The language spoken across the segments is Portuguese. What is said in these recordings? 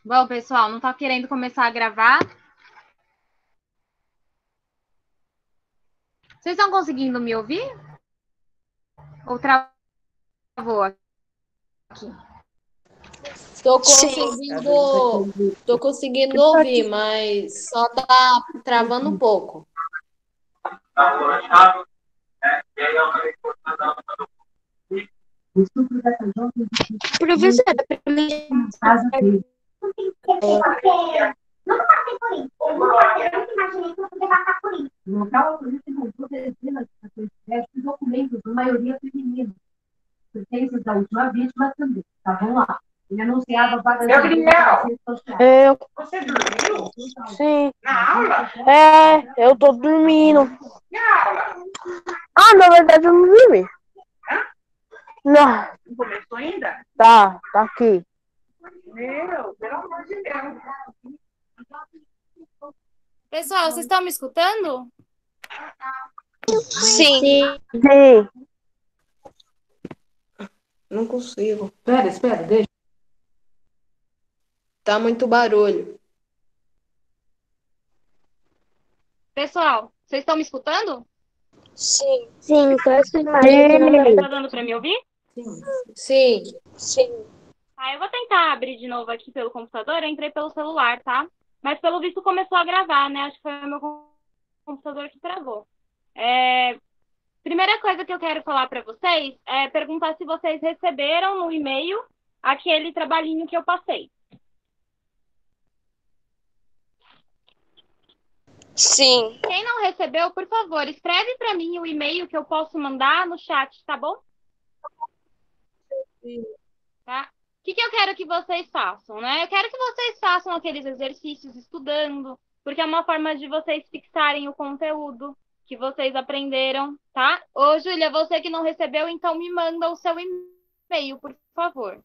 Bom, pessoal, não tá querendo começar a gravar? Vocês estão conseguindo me ouvir? Ou travou aqui? Tô Sim. conseguindo, tô conseguindo ouvir, mas só tá travando um pouco. Professora, para mim. No local, a gente encontrou dezenas de documentos, a maioria femininos, pertences da última vítima também. Estavam lá. Ele anunciava vagas de emprego nas redes sociais. Você dormiu? Sim. Na aula? Eu tô dormindo. Que aula? Na verdade eu não dormi. Não, Não começou ainda? tá aqui. Meu, pelo amor de Deus. Pessoal, vocês estão me escutando? Sim. Não consigo. Espera, deixa. Tá muito barulho. Pessoal, vocês estão me escutando? Sim, com essa imagem que não Tá dando para me ouvir? Sim. Sim. Eu vou tentar abrir de novo aqui pelo computador. Eu entrei pelo celular, tá? Mas pelo visto começou a gravar, né? Acho que foi o meu computador que travou. Primeira coisa que eu quero falar para vocês é perguntar se vocês receberam no e-mail aquele trabalhinho que eu passei. Sim. Quem não recebeu, por favor, escreve para mim o e-mail que eu posso mandar no chat, tá bom? Tá? O que eu quero que vocês façam, né? Eu quero que vocês façam aqueles exercícios estudando, porque é uma forma de vocês fixarem o conteúdo que vocês aprenderam, tá? Ô, Júlia, você que não recebeu, então me manda o seu e-mail, por favor.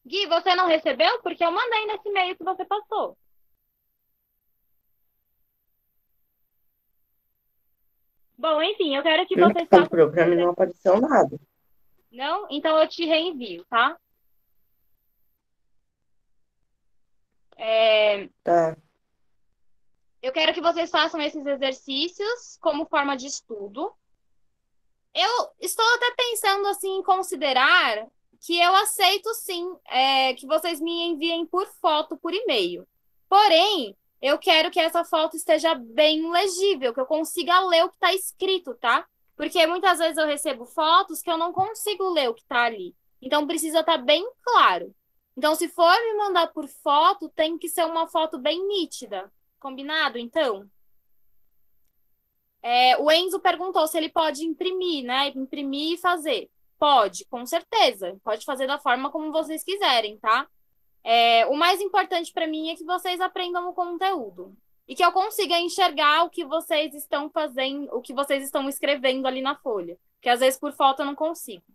Gui, você não recebeu? Porque eu mandei nesse e-mail que você passou. Bom, enfim, eu quero que vocês façam. Pra mim não apareceu nada. Não? Então eu te reenvio, tá? Tá. Eu quero que vocês façam esses exercícios como forma de estudo. Eu estou até pensando assim em considerar que eu aceito sim que vocês me enviem por foto, por e-mail. Porém, eu quero que essa foto esteja bem legível, que eu consiga ler o que está escrito, tá? Porque muitas vezes eu recebo fotos que eu não consigo ler o que está ali. Então, precisa estar bem claro. Então, se for me mandar por foto, tem que ser uma foto bem nítida. Combinado, então? O Enzo perguntou se ele pode imprimir, né? Imprimir e fazer. Pode, com certeza. Pode fazer da forma como vocês quiserem, tá? O mais importante para mim é que vocês aprendam o conteúdo. E que eu consiga enxergar o que vocês estão fazendo, o que vocês estão escrevendo ali na folha. Que às vezes por falta eu não consigo.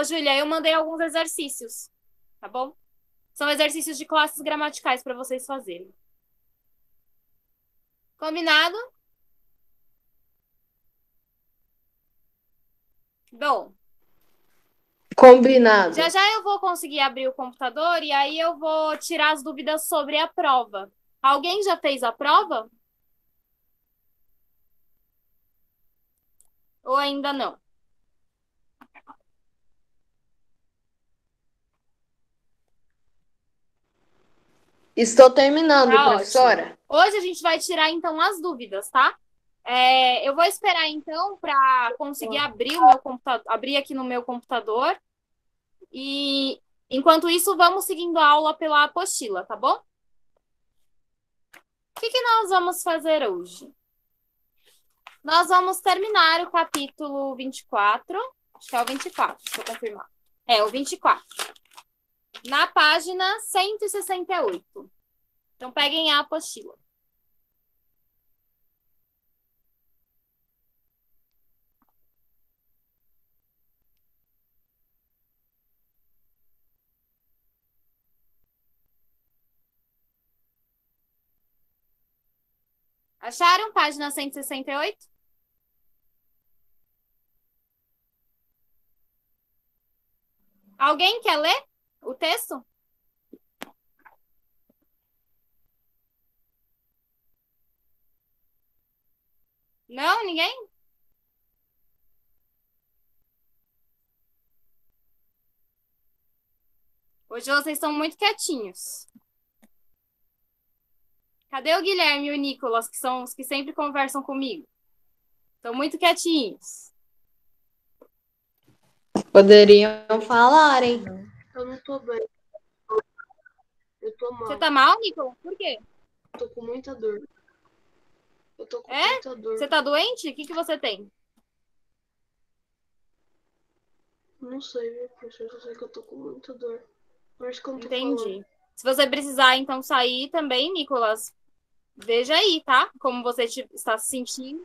Júlia, eu mandei alguns exercícios, tá bom? São exercícios de classes gramaticais para vocês fazerem. Combinado? Bom, Combinado. já já eu vou conseguir abrir o computador e aí eu vou tirar as dúvidas sobre a prova. Alguém já fez a prova? Ou ainda não? Estou terminando, Tá professora. ótimo. Hoje a gente vai tirar então as dúvidas, tá? Eu vou esperar então para conseguir abrir o meu computador, abrir aqui no meu computador. E enquanto isso, vamos seguindo a aula pela apostila, tá bom? O que nós vamos fazer hoje? Nós vamos terminar o capítulo 24. Acho que é o 24, deixa eu confirmar. O 24. Na página 168. Então, peguem a apostila. Acharam? Página 168? Alguém quer ler o texto? Não, ninguém? Hoje vocês estão muito quietinhos. Cadê o Guilherme e o Nicolas, que são os que sempre conversam comigo? Estão muito quietinhos. Poderiam falar, hein? Eu não tô bem. Eu tô mal. Você tá mal, Nicolas? Por quê? Eu tô com muita dor. Eu tô com É? muita dor. Você tá doente? O que você tem? Não sei, viu, professor? Eu só sei que eu tô com muita dor. Por isso que eu não tô Entendi. falando. Se você precisar, então, sair também, Nicolas, veja aí, tá? Como você está se sentindo.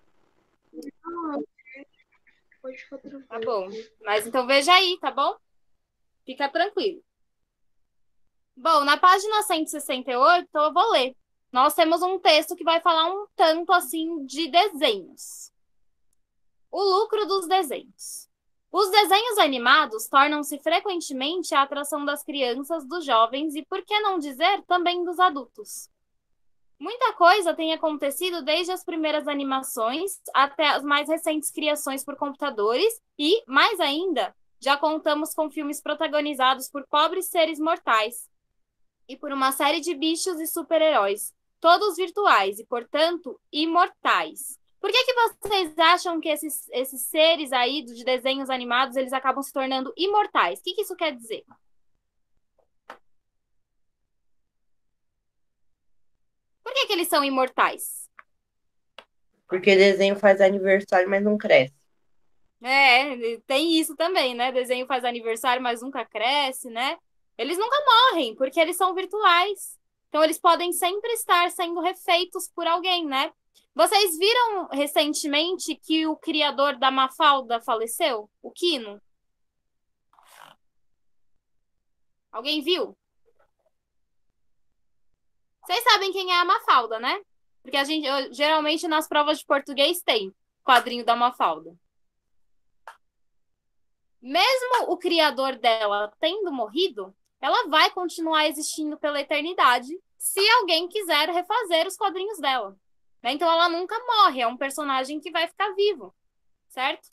Não, pode ficar tranquilo. Tá bom. Mas então veja aí, tá bom? Fica tranquilo. Bom, na página 168, eu vou ler. Nós temos um texto que vai falar um tanto assim de desenhos. O lucro dos desenhos. Os desenhos animados tornam-se frequentemente a atração das crianças, dos jovens e, por que não dizer, também dos adultos. Muita coisa tem acontecido desde as primeiras animações até as mais recentes criações por computadores e, mais ainda, já contamos com filmes protagonizados por pobres seres mortais e por uma série de bichos e super-heróis, todos virtuais e, portanto, imortais. Por que vocês acham que esses seres aí de desenhos animados, eles acabam se tornando imortais? O que isso quer dizer? Por que eles são imortais? Porque desenho faz aniversário, mas não cresce. É, tem isso também, né? Desenho faz aniversário, mas nunca cresce, né? Eles nunca morrem, porque eles são virtuais. Então, eles podem sempre estar sendo refeitos por alguém, né? Vocês viram recentemente que o criador da Mafalda faleceu? O Quino? Alguém viu? Vocês sabem quem é a Mafalda, né? Porque a gente, geralmente, nas provas de português tem quadrinho da Mafalda. Mesmo o criador dela tendo morrido, ela vai continuar existindo pela eternidade se alguém quiser refazer os quadrinhos dela. Né? Então ela nunca morre, é um personagem que vai ficar vivo, certo?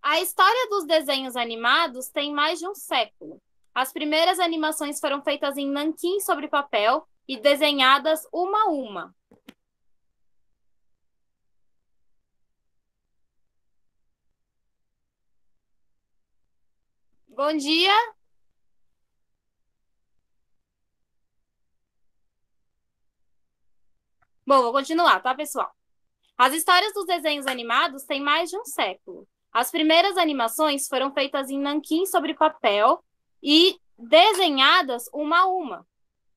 A história dos desenhos animados tem mais de um século. As primeiras animações foram feitas em nanquim sobre papel e desenhadas uma a uma. Bom dia. Bom, vou continuar, tá, pessoal? As histórias dos desenhos animados têm mais de um século. As primeiras animações foram feitas em nanquim sobre papel e desenhadas uma a uma.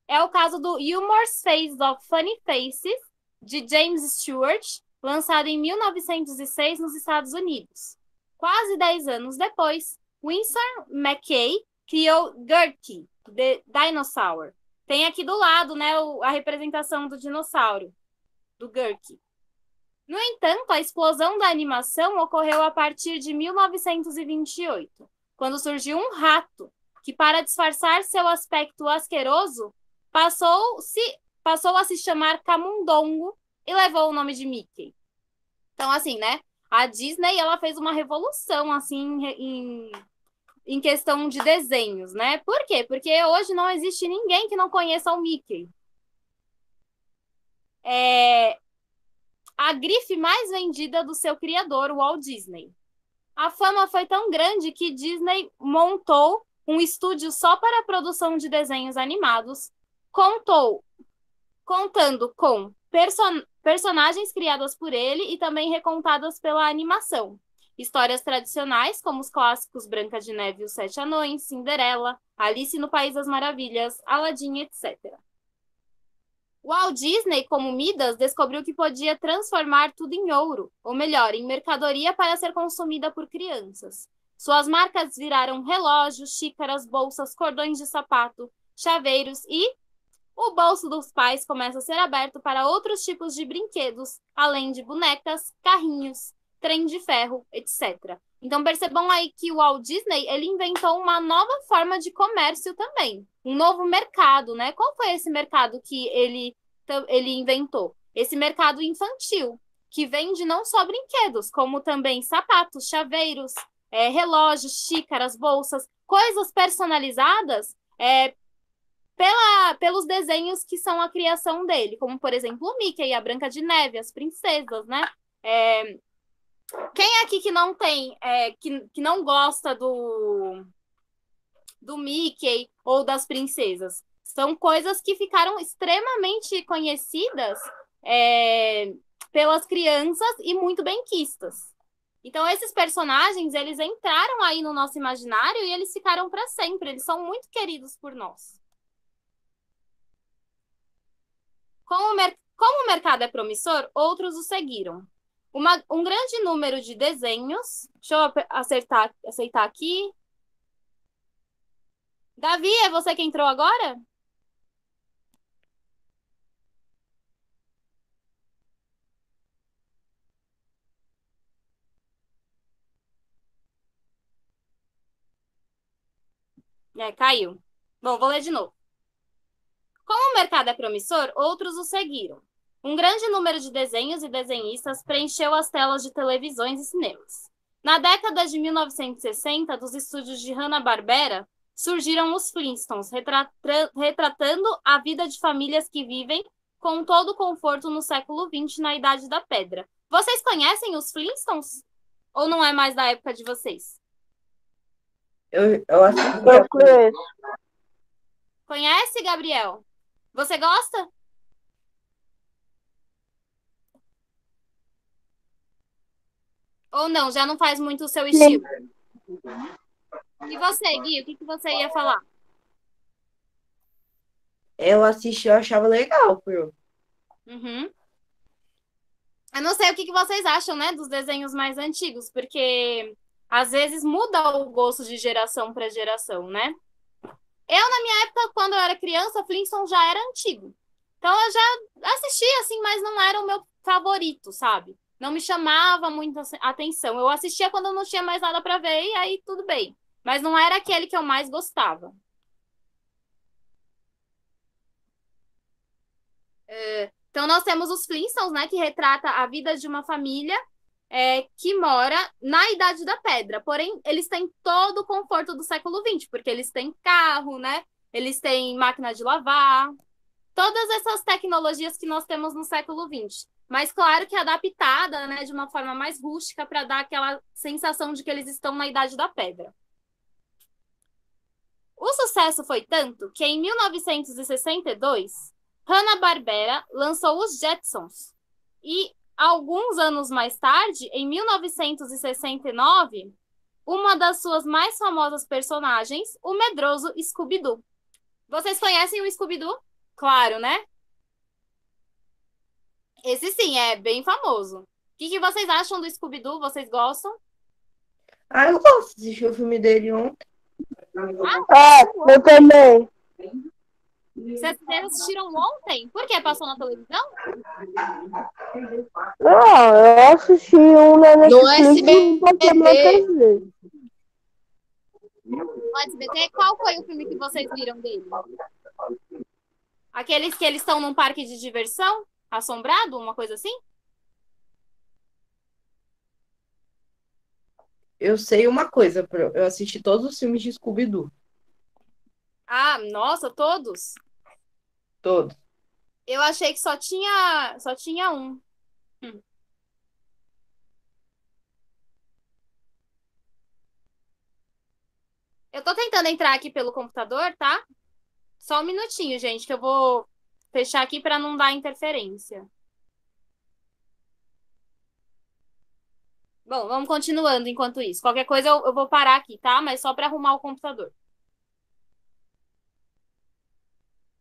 É o caso do Humor's Face of Funny Faces, de James Stewart, lançado em 1906 nos Estados Unidos. Quase 10 anos depois, Winsor McCay criou Gertie, The Dinosaur. Tem aqui do lado, né, a representação do dinossauro, do Gertie. No entanto, a explosão da animação ocorreu a partir de 1928, quando surgiu um rato que, para disfarçar seu aspecto asqueroso, passou a se chamar Camundongo e levou o nome de Mickey. Então, assim, né? A Disney, ela fez uma revolução, assim, em questão de desenhos, né? Por quê? Porque hoje não existe ninguém que não conheça o Mickey. A grife mais vendida do seu criador, o Walt Disney. A fama foi tão grande que Disney montou um estúdio só para a produção de desenhos animados, contando com personagens criadas por ele e também recontadas pela animação. Histórias tradicionais, como os clássicos Branca de Neve e os Sete Anões, Cinderela, Alice no País das Maravilhas, Aladdin, etc. O Walt Disney, como Midas, descobriu que podia transformar tudo em ouro, ou melhor, em mercadoria para ser consumida por crianças. Suas marcas viraram relógios, xícaras, bolsas, cordões de sapato, chaveiros e o bolso dos pais começa a ser aberto para outros tipos de brinquedos, além de bonecas, carrinhos, trem de ferro, etc. Então percebam aí que o Walt Disney, ele inventou uma nova forma de comércio também, um novo mercado, né? Qual foi esse mercado que ele inventou? esse mercado infantil, que vende não só brinquedos, como também sapatos, chaveiros, relógios, xícaras, bolsas, coisas personalizadas pelos desenhos que são a criação dele, como, por exemplo, o Mickey, a Branca de Neve, as princesas, né? Quem é aqui que não tem, que não gosta do Mickey ou das princesas? São coisas que ficaram extremamente conhecidas pelas crianças e muito benquistas. Então, esses personagens, eles entraram aí no nosso imaginário e eles ficaram para sempre. Eles são muito queridos por nós. Como o mercado é promissor, outros o seguiram. Um grande número de desenhos. Deixa eu aceitar aqui. Davi, é você que entrou agora? Caiu. Bom, vou ler de novo. Como o mercado é promissor, outros o seguiram. Um grande número de desenhos e desenhistas preencheu as telas de televisões e cinemas. Na década de 1960, dos estúdios de Hanna-Barbera, surgiram os Flintstones, retratando a vida de famílias que vivem com todo o conforto no século XX, na Idade da Pedra. Vocês conhecem os Flintstones? Ou não é mais da época de vocês? Eu assisti. Eu conheço. Conhece, Gabriel? Você gosta? Ou não, já não faz muito o seu estilo? E você, Gui, o que você ia falar? Eu assisti, eu achava legal, pô. Uhum. Eu não sei o que vocês acham, né, dos desenhos mais antigos, porque às vezes muda o gosto de geração para geração, né? Eu, na minha época, quando eu era criança, Flintstone já era antigo. Então eu já assistia, assim, mas não era o meu favorito, sabe? Não me chamava muito atenção. Eu assistia quando eu não tinha mais nada para ver e aí tudo bem. Mas não era aquele que eu mais gostava. Então nós temos os Flintstones, né, que retrata a vida de uma família que mora na Idade da Pedra. Porém, eles têm todo o conforto do século XX, porque eles têm carro, né? Eles têm máquina de lavar, todas essas tecnologias que nós temos no século XX. Mas claro que adaptada, né, de uma forma mais rústica para dar aquela sensação de que eles estão na Idade da Pedra. O sucesso foi tanto que em 1962, Hanna-Barbera lançou os Jetsons. E alguns anos mais tarde, em 1969, uma das suas mais famosas personagens, o medroso Scooby-Doo. Vocês conhecem o Scooby-Doo? Claro, né? Esse sim, é bem famoso. O que vocês acham do Scooby-Doo? Vocês gostam? Eu gosto de assistir o filme dele ontem. Eu também. Vocês assistiram ontem? Por quê? Passou na televisão? Não, eu assisti um na Netflix e botei na SBT. TV. No SBT, qual foi o filme que vocês viram dele? Aqueles que eles estão num parque de diversão? Assombrado? Uma coisa assim? Eu sei uma coisa, eu assisti todos os filmes de Scooby-Doo. Ah, nossa, todos? Todos. Eu achei que só tinha um. Eu tô tentando entrar aqui pelo computador, tá? Só um minutinho, gente, que eu vou fechar aqui para não dar interferência. Bom, vamos continuando enquanto isso. Qualquer coisa eu vou parar aqui, tá? Mas só para arrumar o computador.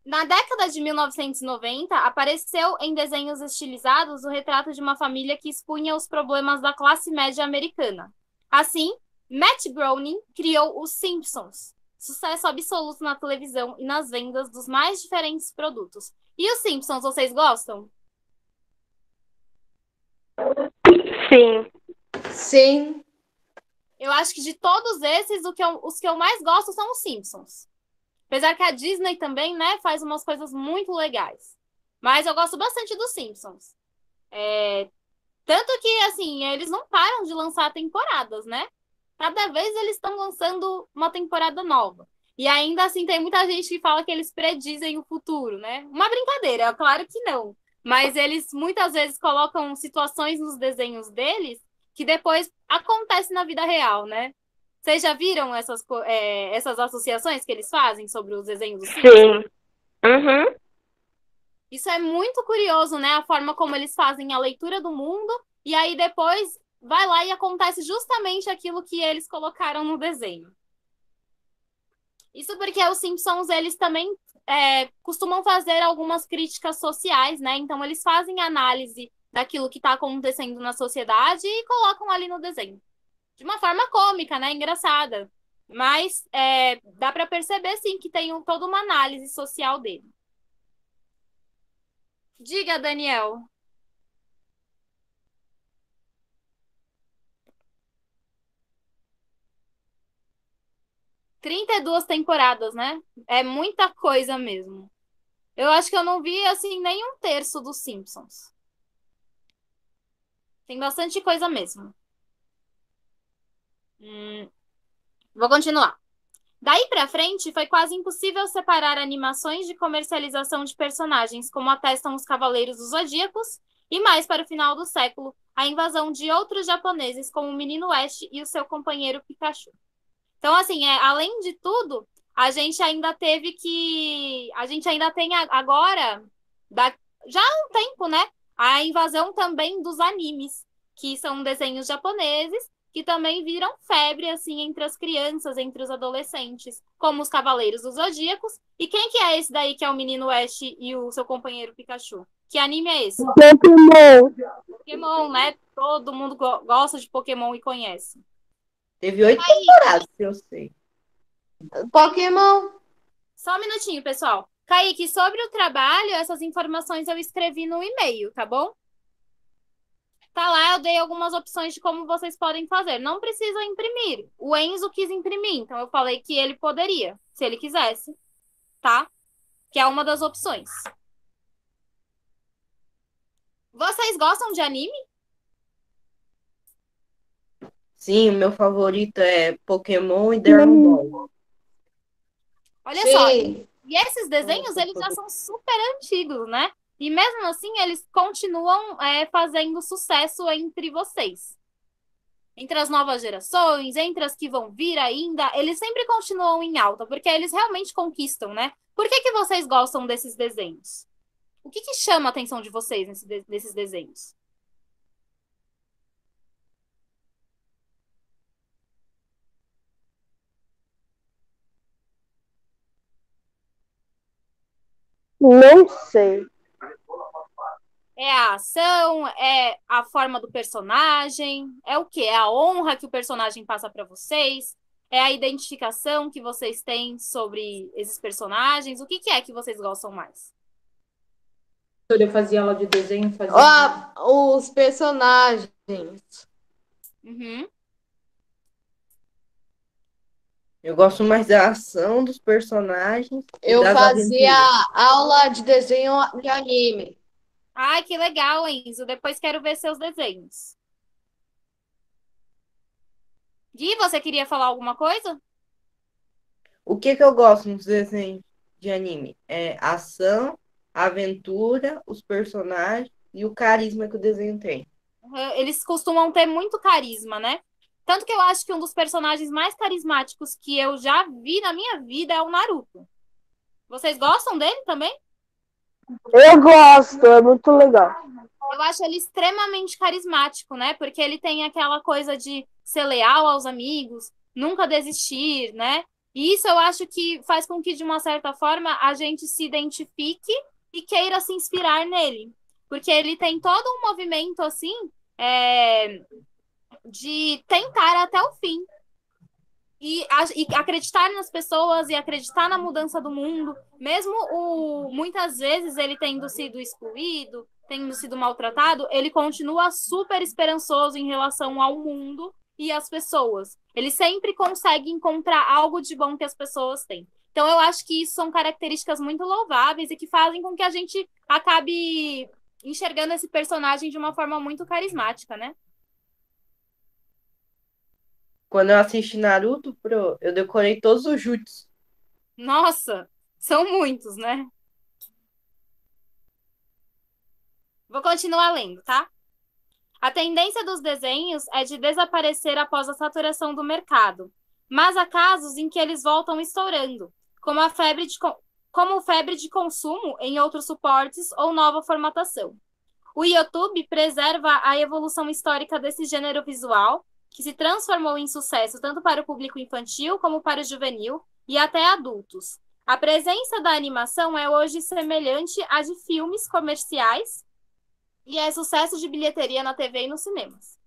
Na década de 1990, apareceu em desenhos estilizados o retrato de uma família que expunha os problemas da classe média americana. Assim, Matt Groening criou os Simpsons, sucesso absoluto na televisão e nas vendas dos mais diferentes produtos. E os Simpsons, vocês gostam? Sim. Sim. Eu acho que de todos esses, os que eu mais gosto são os Simpsons. Apesar que a Disney também, né, faz umas coisas muito legais. Mas eu gosto bastante dos Simpsons. Tanto que, assim, eles não param de lançar temporadas, né? Cada vez eles estão lançando uma temporada nova. E ainda assim tem muita gente que fala que eles predizem o futuro, né? Uma brincadeira, é claro que não. Mas eles muitas vezes colocam situações nos desenhos deles que depois acontecem na vida real, né? Vocês já viram essas associações que eles fazem sobre os desenhos dos Simpsons? Sim. Uhum. Isso é muito curioso, né? A forma como eles fazem a leitura do mundo e aí depois vai lá e acontece justamente aquilo que eles colocaram no desenho. Isso porque os Simpsons, eles também costumam fazer algumas críticas sociais, né? Então, eles fazem análise daquilo que está acontecendo na sociedade e colocam ali no desenho. De uma forma cômica, né? Engraçada. Mas dá para perceber, sim, que tem toda uma análise social dele. Diga, Daniel. Trinta e 32 temporadas, né? É muita coisa mesmo. Eu acho que eu não vi, assim, nem um terço dos Simpsons. Tem bastante coisa mesmo. Vou continuar. Daí pra frente, foi quase impossível separar animações de comercialização de personagens, como atestam os Cavaleiros dos Zodíacos, e mais para o final do século, a invasão de outros japoneses, como o Menino Oeste e o seu companheiro Pikachu. Então, assim, além de tudo, a gente ainda tem agora, já há um tempo, né? A invasão também dos animes, que são desenhos japoneses, que também viram febre, assim, entre as crianças, entre os adolescentes, como os Cavaleiros dos Zodíacos. E quem que é esse daí que é o Menino Ash e o seu companheiro Pikachu? Que anime é esse? Pokémon. Pokémon, né? Todo mundo gosta de Pokémon e conhece. Teve 8 temporadas, eu sei. Pokémon. Só um minutinho, pessoal. Kaique, sobre o trabalho, essas informações eu escrevi no e-mail, tá bom? Tá lá, eu dei algumas opções de como vocês podem fazer. Não precisam imprimir. O Enzo quis imprimir, então eu falei que ele poderia, se ele quisesse, tá? Que é uma das opções. Vocês gostam de anime? Sim, o meu favorito é Pokémon e Dragon Ball. Olha só, Sim. e esses desenhos, eles já são super antigos, né? E mesmo assim, eles continuam fazendo sucesso entre vocês. Entre as novas gerações, entre as que vão vir ainda, eles sempre continuam em alta, porque eles realmente conquistam, né? Por que vocês gostam desses desenhos? O que chama a atenção de vocês nesses desenhos? Não sei. É a ação? É a forma do personagem? É o quê? É a honra que o personagem passa para vocês? É a identificação que vocês têm sobre esses personagens? O que é que vocês gostam mais? Eu fazia aula de desenho, Os personagens. Uhum. Eu gosto mais da ação dos personagens. Eu das fazia aventuras. aula de desenho de anime. Ai, que legal, Enzo. Depois quero ver seus desenhos. Gui, você queria falar alguma coisa? O que eu gosto nos desenhos de anime? É ação, aventura, os personagens e o carisma que o desenho tem. Eles costumam ter muito carisma, né? Tanto que eu acho que um dos personagens mais carismáticos que eu já vi na minha vida é o Naruto. Vocês gostam dele também? Eu gosto, é muito legal. Eu acho ele extremamente carismático, né? Porque ele tem aquela coisa de ser leal aos amigos, nunca desistir, né? E isso eu acho que faz com que, de uma certa forma, a gente se identifique e queira se inspirar nele. Porque ele tem todo um movimento, assim, de tentar até o fim. E acreditar nas pessoas e acreditar na mudança do mundo, mesmo muitas vezes ele tendo sido excluído, tendo sido maltratado, ele continua super esperançoso em relação ao mundo e às pessoas. Ele sempre consegue encontrar algo de bom que as pessoas têm. Então, eu acho que isso são características muito louváveis e que fazem com que a gente acabe enxergando esse personagem de uma forma muito carismática, né? Quando eu assisti Naruto, eu decorei todos os jutsus. Nossa, são muitos, né? Vou continuar lendo, tá? A tendência dos desenhos é de desaparecer após a saturação do mercado, mas há casos em que eles voltam estourando, como como febre de consumo em outros suportes ou nova formatação. O YouTube preserva a evolução histórica desse gênero visual, que se transformou em sucesso tanto para o público infantil como para o juvenil e até adultos. A presença da animação é hoje semelhante à de filmes comerciais e é sucesso de bilheteria na TV e nos cinemas.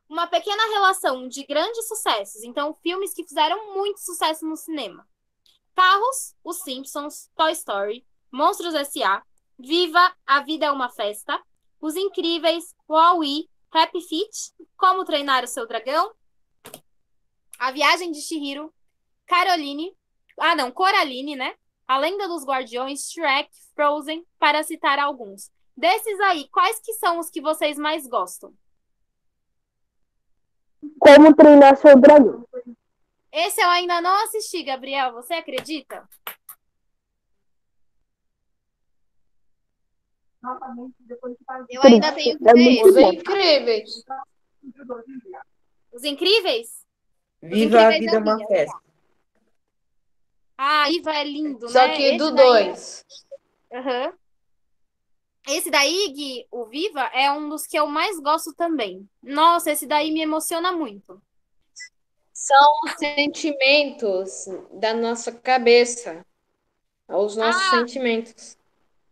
Uma pequena relação de grandes sucessos, então filmes que fizeram muito sucesso no cinema. Carros, Os Simpsons, Toy Story, Monstros S.A., Viva, A Vida é uma Festa, Os Incríveis, Wall-E, Happy Feet, Como Treinar o Seu Dragão, A Viagem de Chihiro, Coraline, né? A Lenda dos Guardiões, Shrek, Frozen, para citar alguns. Desses aí, quais que são os que vocês mais gostam? Como Treinar Seu Dragão. Esse eu ainda não assisti, Gabriel. Você acredita? Eu ainda tenho que ver Os esse. Incríveis. Os Incríveis? Viva a Incríveis vida é eu uma vi. festa. Ah, Iva é lindo, Só né? que Esse do daí- 2. Aham. Esse daí, Gui, o Viva, é um dos que eu mais gosto também. Nossa, esse daí me emociona muito. São os sentimentos da nossa cabeça. Os nossos sentimentos.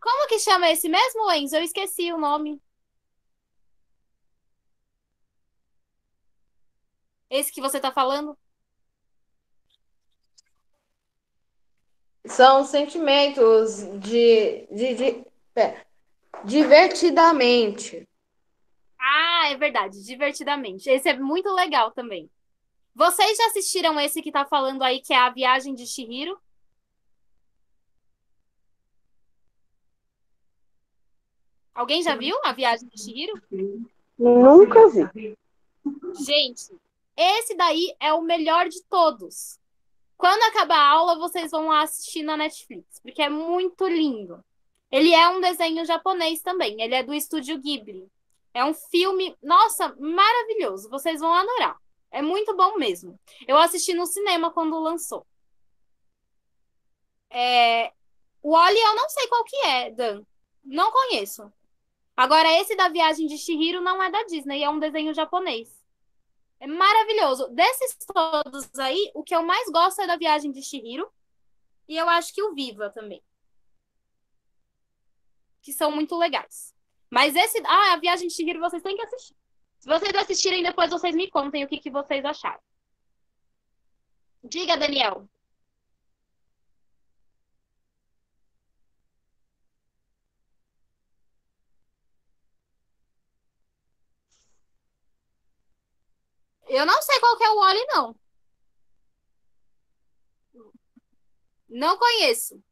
Como que chama esse mesmo, Enzo? Eu esqueci o nome. Esse que você tá falando? São sentimentos divertidamente. Ah, é verdade, divertidamente. Esse é muito legal também. Vocês já assistiram esse que tá falando aí, que é A Viagem de Chihiro? Alguém já viu A Viagem de Chihiro? Nunca vi. Gente, esse daí é o melhor de todos. Quando acabar a aula, vocês vão lá assistir na Netflix, porque é muito lindo. Ele é um desenho japonês também, ele é do estúdio Ghibli. É um filme, nossa, maravilhoso, vocês vão adorar. É muito bom mesmo. Eu assisti no cinema quando lançou. O Wall-E eu não sei qual que é, Dan. Não conheço. Agora, esse da Viagem de Chihiro não é da Disney, é um desenho japonês. É maravilhoso. Desses todos aí, o que eu mais gosto é da Viagem de Chihiro. E eu acho que o Viva também. Que são muito legais. Mas esse... a Viagem de Chihiro vocês têm que assistir. Se vocês assistirem, depois vocês me contem o que vocês acharam. Diga, Daniel. Eu não sei qual que é o Wall-E, não. Não conheço.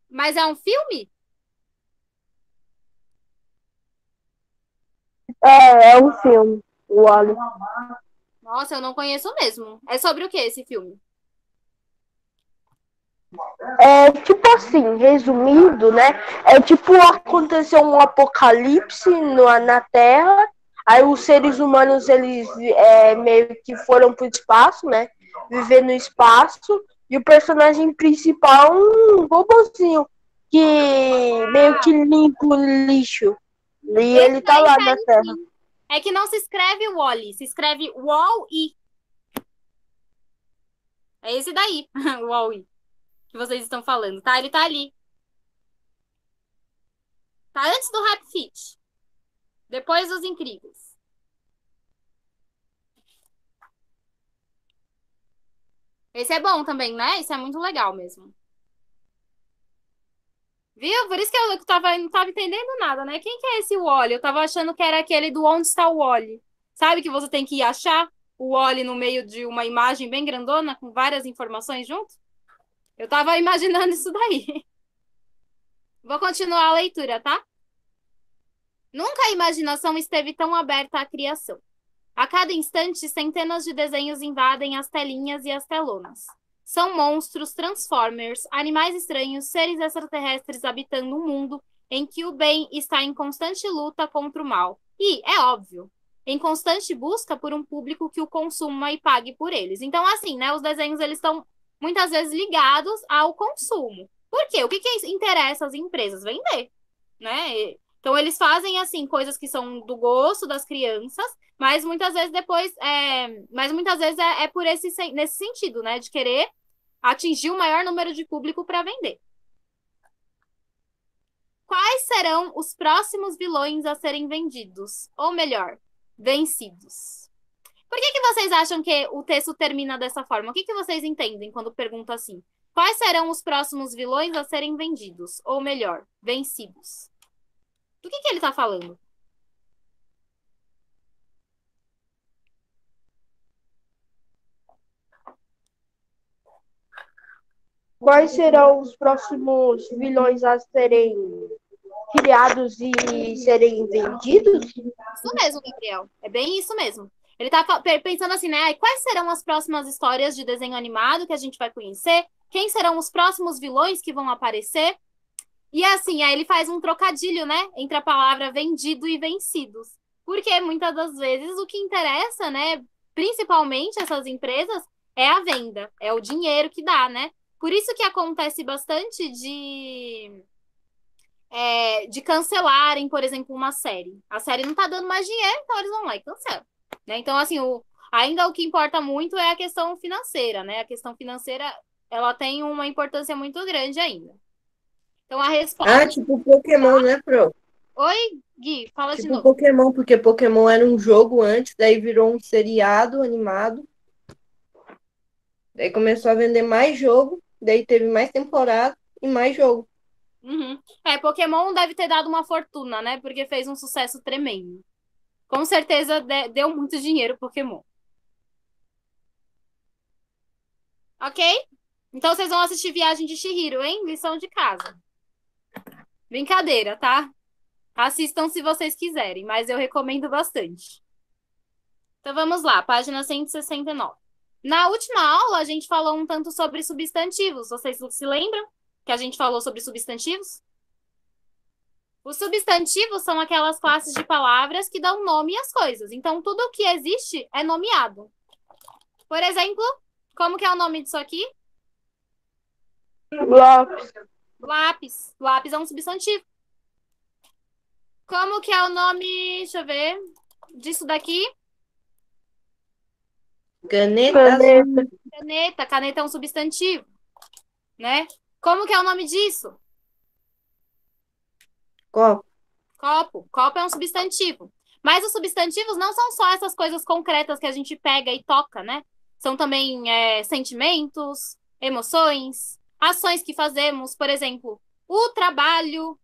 Mas é um filme? É um filme. O Wall-E. Nossa, eu não conheço mesmo. É sobre o que esse filme? É tipo assim, resumindo, né? É tipo aconteceu um apocalipse na Terra. Aí os seres humanos, eles meio que foram pro espaço, né? Viver no espaço. E o personagem principal é um robozinho que meio que limpa o lixo. E ele tá lá na Terra. É que não se escreve Wall-E, se escreve Wall-E. É esse daí, o Wall-E, que vocês estão falando, tá? Ele tá ali. Tá antes do Happy Feet. Depois dos Incríveis. Esse é bom também, né? Esse é muito legal mesmo. Viu? Por isso que eu não tava entendendo nada, né? Quem que é esse Wall-E? Eu tava achando que era aquele do Onde Está o Wall-E. Sabe que você tem que ir achar o Wall-E no meio de uma imagem bem grandona, com várias informações junto? Eu tava imaginando isso daí. Vou continuar a leitura, tá? Nunca a imaginação esteve tão aberta à criação. A cada instante, centenas de desenhos invadem as telinhas e as telonas. São monstros, transformers, animais estranhos, seres extraterrestres habitando um mundo em que o bem está em constante luta contra o mal. E, é óbvio, em constante busca por um público que o consuma e pague por eles. Então, assim, né, os desenhos eles estão muitas vezes ligados ao consumo. Por quê? O que interessa às empresas? Vender, né? Então, eles fazem, assim, coisas que são do gosto das crianças, mas muitas vezes é por nesse sentido, né? De querer atingir o maior número de público para vender. Quais serão os próximos vilões a serem vendidos? Ou melhor, vencidos? Por que vocês acham que o texto termina dessa forma? O que vocês entendem quando pergunto assim? Quais serão os próximos vilões a serem vendidos? Ou melhor, vencidos? Do que ele está falando? Quais serão os próximos vilões a serem criados e serem vendidos? Isso mesmo, Gabriel. É bem isso mesmo. Ele tá pensando assim, né? Quais serão as próximas histórias de desenho animado que a gente vai conhecer? Quem serão os próximos vilões que vão aparecer? E assim, aí ele faz um trocadilho, né? Entre a palavra vendido e vencidos. Porque muitas das vezes o que interessa, né? Principalmente essas empresas, é a venda. É o dinheiro que dá, né? Por isso que acontece bastante de cancelarem, por exemplo, uma série. A série não tá dando mais dinheiro, então eles vão lá e cancelam. Né? Então, assim, ainda o que importa muito é a questão financeira, né? A questão financeira, ela tem uma importância muito grande ainda. Então, a resposta... Ah, tipo Pokémon, né, Pro? Oi, Gui, fala de Tipo novo. Pokémon, porque Pokémon era um jogo antes, daí virou um seriado animado. Daí começou a vender mais jogo, daí teve mais temporada e mais jogo. Uhum. Pokémon deve ter dado uma fortuna, né? Porque fez um sucesso tremendo. Com certeza deu muito dinheiro Pokémon. Ok? Então vocês vão assistir Viagem de Chihiro, hein? Lição de casa. Brincadeira, tá? Assistam se vocês quiserem, mas eu recomendo bastante. Então vamos lá, página 169. Na última aula, a gente falou um tanto sobre substantivos. Vocês se lembram que a gente falou sobre substantivos? Os substantivos são aquelas classes de palavras que dão nome às coisas. Então, tudo o que existe é nomeado. Por exemplo, como que é o nome disso aqui? Lápis. Lápis. Lápis é um substantivo. Como que é o nome, deixa eu ver, disso daqui? Caneta azul. Caneta. Caneta é um substantivo, né? Como que é o nome disso? Copo. Copo. Copo é um substantivo. Mas os substantivos não são só essas coisas concretas que a gente pega e toca, né? São também sentimentos, emoções, ações que fazemos. Por exemplo, o trabalho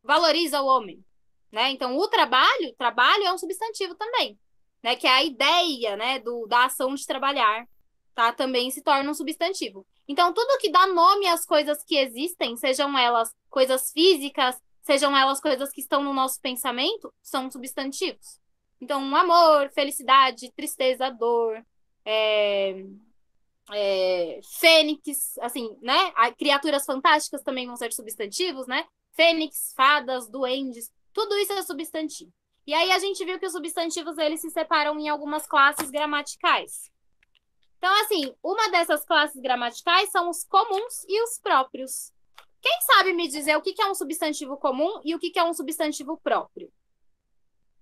valoriza o homem, né? Então, o trabalho é um substantivo também, né? Que é a ideia, né, da ação de trabalhar, tá? Também se torna um substantivo. Então, tudo que dá nome às coisas que existem, sejam elas coisas físicas, sejam elas coisas que estão no nosso pensamento, são substantivos. Então, amor, felicidade, tristeza, dor, fênix, assim, né? Criaturas fantásticas também vão ser substantivos, né? Fênix, fadas, duendes, tudo isso é substantivo. E aí a gente viu que os substantivos, eles se separam em algumas classes gramaticais. Então, assim, uma dessas classes gramaticais são os comuns e os próprios. Quem sabe me dizer o que é um substantivo comum e o que é um substantivo próprio?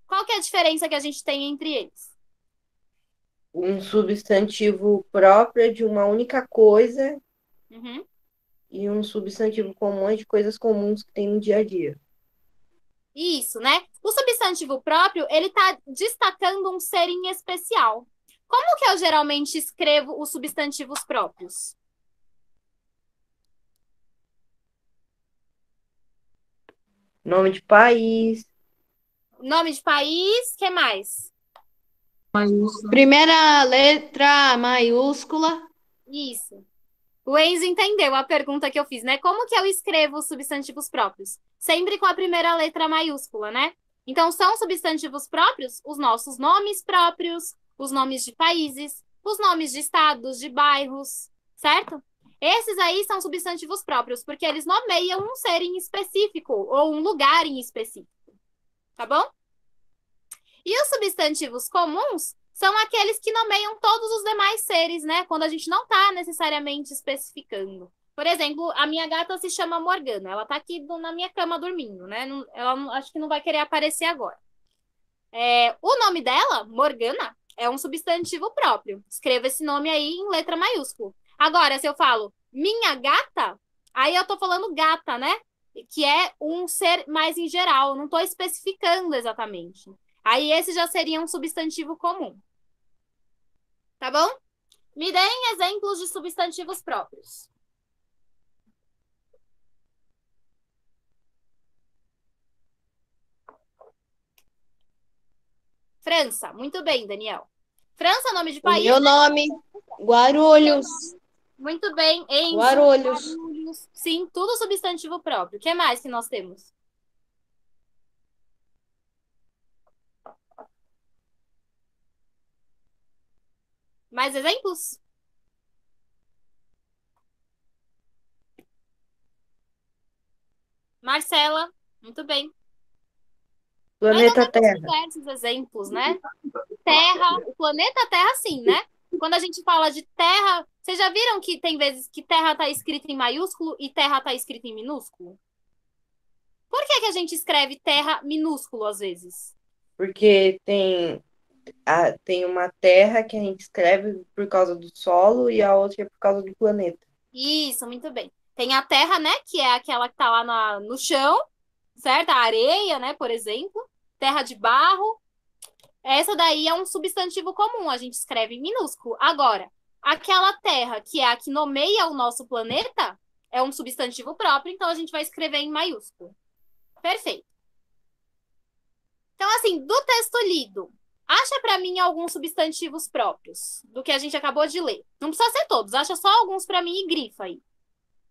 Qual que é a diferença que a gente tem entre eles? Um substantivo próprio é de uma única coisa Uhum. e um substantivo comum é de coisas comuns que tem no dia a dia. Isso, né? O substantivo próprio, ele tá destacando um ser em especial. Como que eu geralmente escrevo os substantivos próprios? Nome de país, Nome de país, que mais? Maiúscula. Primeira letra maiúscula. Isso. O Enzo entendeu a pergunta que eu fiz, né? Como que eu escrevo os substantivos próprios? Sempre com a primeira letra maiúscula, né? Então, são substantivos próprios os nossos nomes próprios, os nomes de países, os nomes de estados, de bairros, certo? Esses aí são substantivos próprios, porque eles nomeiam um ser em específico ou um lugar em específico, tá bom? E os substantivos comuns são aqueles que nomeiam todos os demais seres, né? Quando a gente não está necessariamente especificando. Por exemplo, a minha gata se chama Morgana. Ela está aqui na minha cama dormindo, né? Acho que não vai querer aparecer agora. O nome dela, Morgana, é um substantivo próprio. Escreva esse nome aí em letra maiúscula. Agora, se eu falo minha gata, aí eu estou falando gata, né? Que é um ser mais em geral. Eu não estou especificando exatamente. Aí esse já seria um substantivo comum. Tá bom? Me deem exemplos de substantivos próprios. França. Muito bem, Daniel. França, nome de país? Meu nome, Guarulhos. Muito bem. Enzo, Guarulhos. Guarulhos. Sim, tudo substantivo próprio. O que mais que nós temos? Mais exemplos? Marcela, muito bem. Planeta Mas nós temos Terra. diversos exemplos, né? Terra, o planeta Terra, sim, né? Quando a gente fala de Terra, vocês já viram que tem vezes que Terra está escrito em maiúsculo e Terra está escrito em minúsculo? Por que a gente escreve Terra minúsculo às vezes? Porque tem uma terra que a gente escreve por causa do solo e a outra é por causa do planeta. Isso, muito bem. Tem a Terra, né? Que é aquela que tá lá no chão, certo? A areia, né? Por exemplo. Terra de barro. Essa daí é um substantivo comum, a gente escreve em minúsculo. Agora, aquela terra que é a que nomeia o nosso planeta é um substantivo próprio, então a gente vai escrever em maiúsculo. Perfeito. Então, assim, do texto lido, acha para mim alguns substantivos próprios do que a gente acabou de ler. Não precisa ser todos, acha só alguns para mim e grifa aí.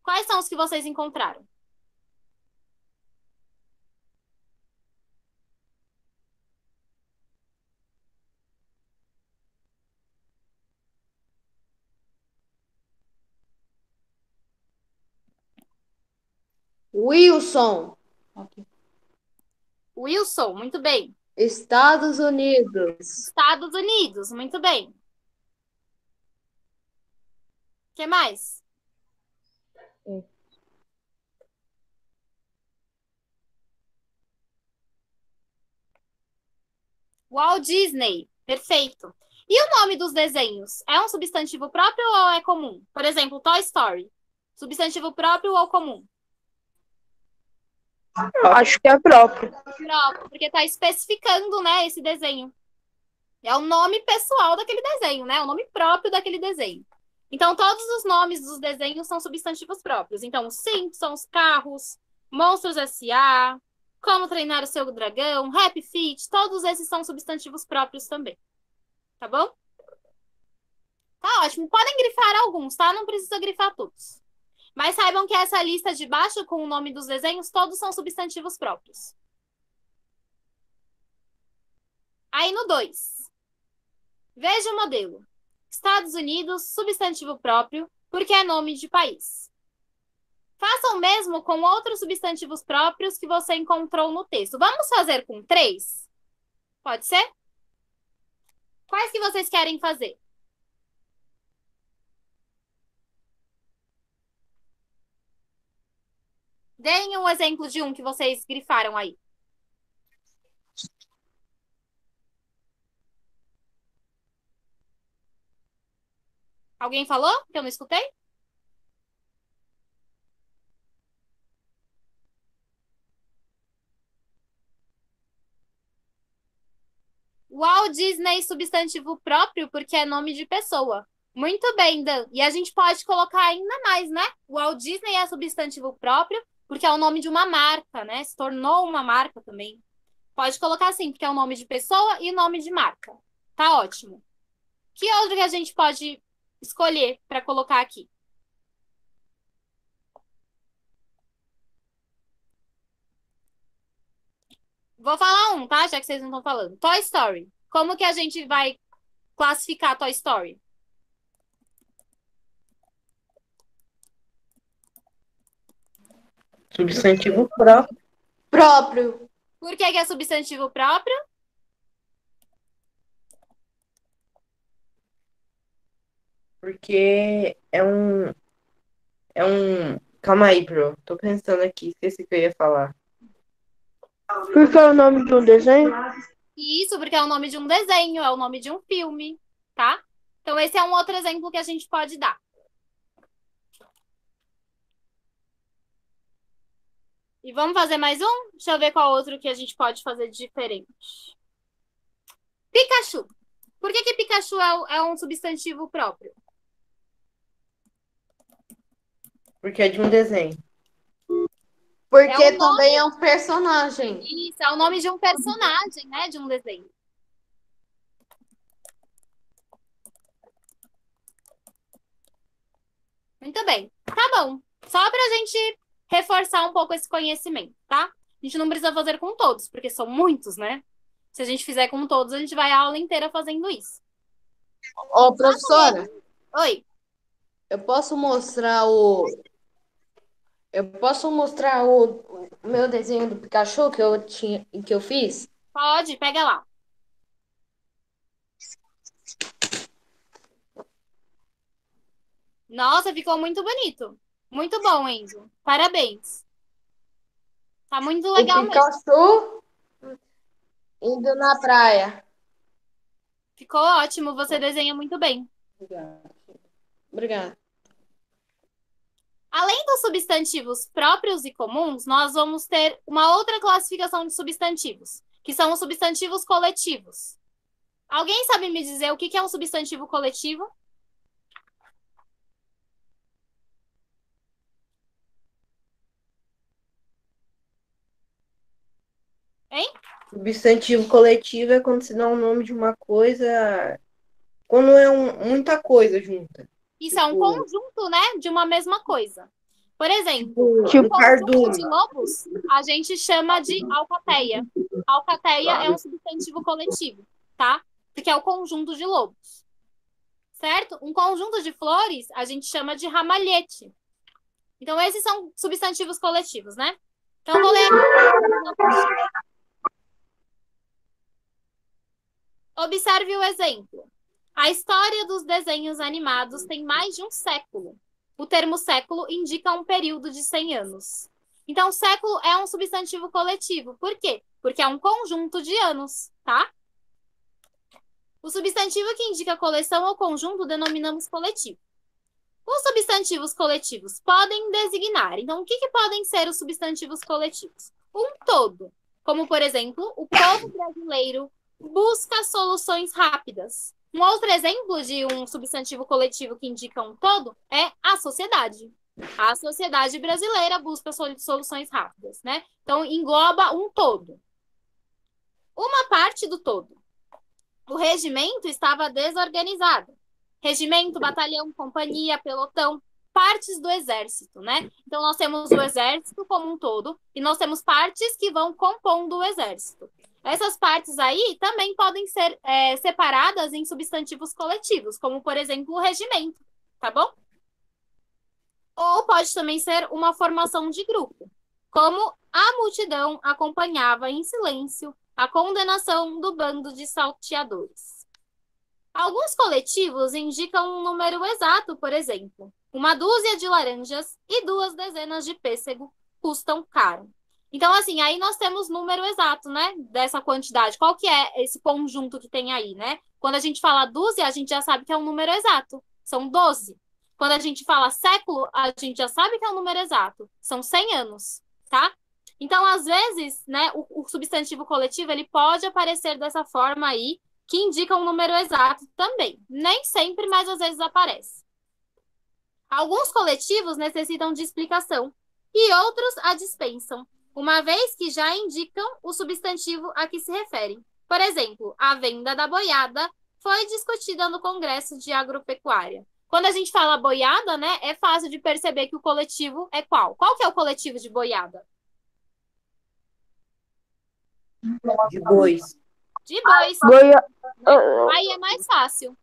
Quais são os que vocês encontraram? Wilson, Wilson, muito bem. Estados Unidos. Estados Unidos, muito bem. O que mais? Walt Disney, perfeito. E o nome dos desenhos? É um substantivo próprio ou é comum? Por exemplo, Toy Story. Substantivo próprio ou comum? Acho que é próprio. Próprio, porque está especificando, né, esse desenho. É o nome pessoal daquele desenho, né? O nome próprio daquele desenho. Então, todos os nomes dos desenhos são substantivos próprios. Então, Simpsons, Carros, Monstros S.A., Como Treinar o Seu Dragão, Happy Feet, todos esses são substantivos próprios também. Tá bom? Tá ótimo. Podem grifar alguns, tá? Não precisa grifar todos. Mas saibam que essa lista de baixo, com o nome dos desenhos, todos são substantivos próprios. Aí no 2. Veja o modelo. Estados Unidos, substantivo próprio, porque é nome de país. Faça o mesmo com outros substantivos próprios que você encontrou no texto. Vamos fazer com 3? Pode ser? Quais que vocês querem fazer? Deem um exemplo de um que vocês grifaram aí. Alguém falou que eu não escutei? Walt Disney, substantivo próprio, porque é nome de pessoa. Muito bem, Dan. E a gente pode colocar ainda mais, né? O Walt Disney é substantivo próprio, porque é o nome de uma marca, né? Se tornou uma marca também. Pode colocar assim, porque é o nome de pessoa e nome de marca. Tá ótimo. Que outro que a gente pode escolher para colocar aqui? Vou falar um, tá? Já que vocês não estão falando. Toy Story. Como que a gente vai classificar Toy Story? Substantivo próprio. Próprio. Por que que é substantivo próprio? Porque Calma aí, bro. Tô pensando aqui. Esqueci o que eu ia falar. Porque é o nome de um desenho? Isso, porque é o nome de um desenho, é o nome de um filme, tá? Então, esse é um outro exemplo que a gente pode dar. E vamos fazer mais um? Deixa eu ver qual outro que a gente pode fazer de diferente. Pikachu. Por que que Pikachu é um substantivo próprio? Porque é de um desenho. Porque É o nome. também é um personagem. Isso, é o nome de um personagem, né? De um desenho. Muito bem. Tá bom. Só pra gente reforçar um pouco esse conhecimento, tá? A gente não precisa fazer com todos, porque são muitos, né? Se a gente fizer com todos, a gente vai a aula inteira fazendo isso. Ô, professora, Oi. eu posso mostrar o meu desenho do Pikachu que eu fiz? Pode, pega lá. Nossa, ficou muito bonito. Muito bom, Enzo. Parabéns. Tá muito legal O mesmo. Pikachu indo na praia. Ficou ótimo. Você desenha muito bem. Obrigada. Além dos substantivos próprios e comuns, nós vamos ter uma outra classificação de substantivos, que são os substantivos coletivos. Alguém sabe me dizer o que é um substantivo coletivo? Hein? Substantivo coletivo é quando se dá o nome de uma coisa. Quando é muita coisa junta. Isso é um conjunto, né, de uma mesma coisa. Por exemplo, Um um conjunto cardume. de lobos a gente chama de alcateia. Alcateia é um substantivo coletivo, tá? Porque é o conjunto de lobos. Certo? Um conjunto de flores a gente chama de ramalhete. Então, esses são substantivos coletivos, né? Então, eu vou ler aqui. Observe o exemplo. A história dos desenhos animados tem mais de um século. O termo século indica um período de 100 anos. Então, século é um substantivo coletivo. Por quê? Porque é um conjunto de anos, tá? O substantivo que indica coleção ou conjunto denominamos coletivo. Os substantivos coletivos podem designar. Então, o que podem ser os substantivos coletivos? Um todo, como, por exemplo, o povo brasileiro busca soluções rápidas. Um outro exemplo de um substantivo coletivo que indica um todo é a sociedade. A sociedade brasileira busca soluções rápidas, né? Então, engloba um todo. Uma parte do todo. O regimento estava desorganizado. Regimento, batalhão, companhia, pelotão, partes do exército, né? Então, nós temos o exército como um todo e nós temos partes que vão compondo o exército. Essas partes aí também podem ser separadas em substantivos coletivos, como, por exemplo, o regimento, tá bom? Ou pode também ser uma formação de grupo, como a multidão acompanhava em silêncio a condenação do bando de salteadores. Alguns coletivos indicam um número exato, por exemplo, 1 dúzia de laranjas e 2 dezenas de pêssego custam caro. Então, assim, aí nós temos número exato, né, dessa quantidade. Qual que é esse conjunto que tem aí, né? Quando a gente fala dúzia, a gente já sabe que é um número exato. São 12. Quando a gente fala século, a gente já sabe que é um número exato. São 100 anos, tá? Então, às vezes, né, o substantivo coletivo, ele pode aparecer dessa forma aí, que indica um número exato também. Nem sempre, mas às vezes aparece. Alguns coletivos necessitam de explicação e outros a dispensam, uma vez que já indicam o substantivo a que se referem. Por exemplo, a venda da boiada foi discutida no Congresso de Agropecuária. Quando a gente fala boiada, né, é fácil de perceber que o coletivo é qual? Qual que é o coletivo de boiada? De bois. De bois. Boia... Aí é mais fácil.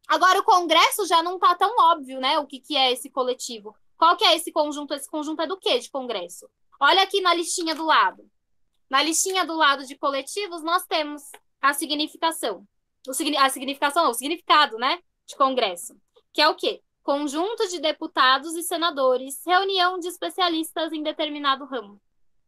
Agora, o Congresso já não tá tão óbvio, né? O que é esse coletivo. Qual que é esse conjunto? Esse conjunto é do quê de Congresso? Olha aqui na listinha do lado. Na listinha do lado de coletivos, nós temos a significação. O significado, né? De Congresso. Que é o quê? Conjunto de deputados e senadores, reunião de especialistas em determinado ramo.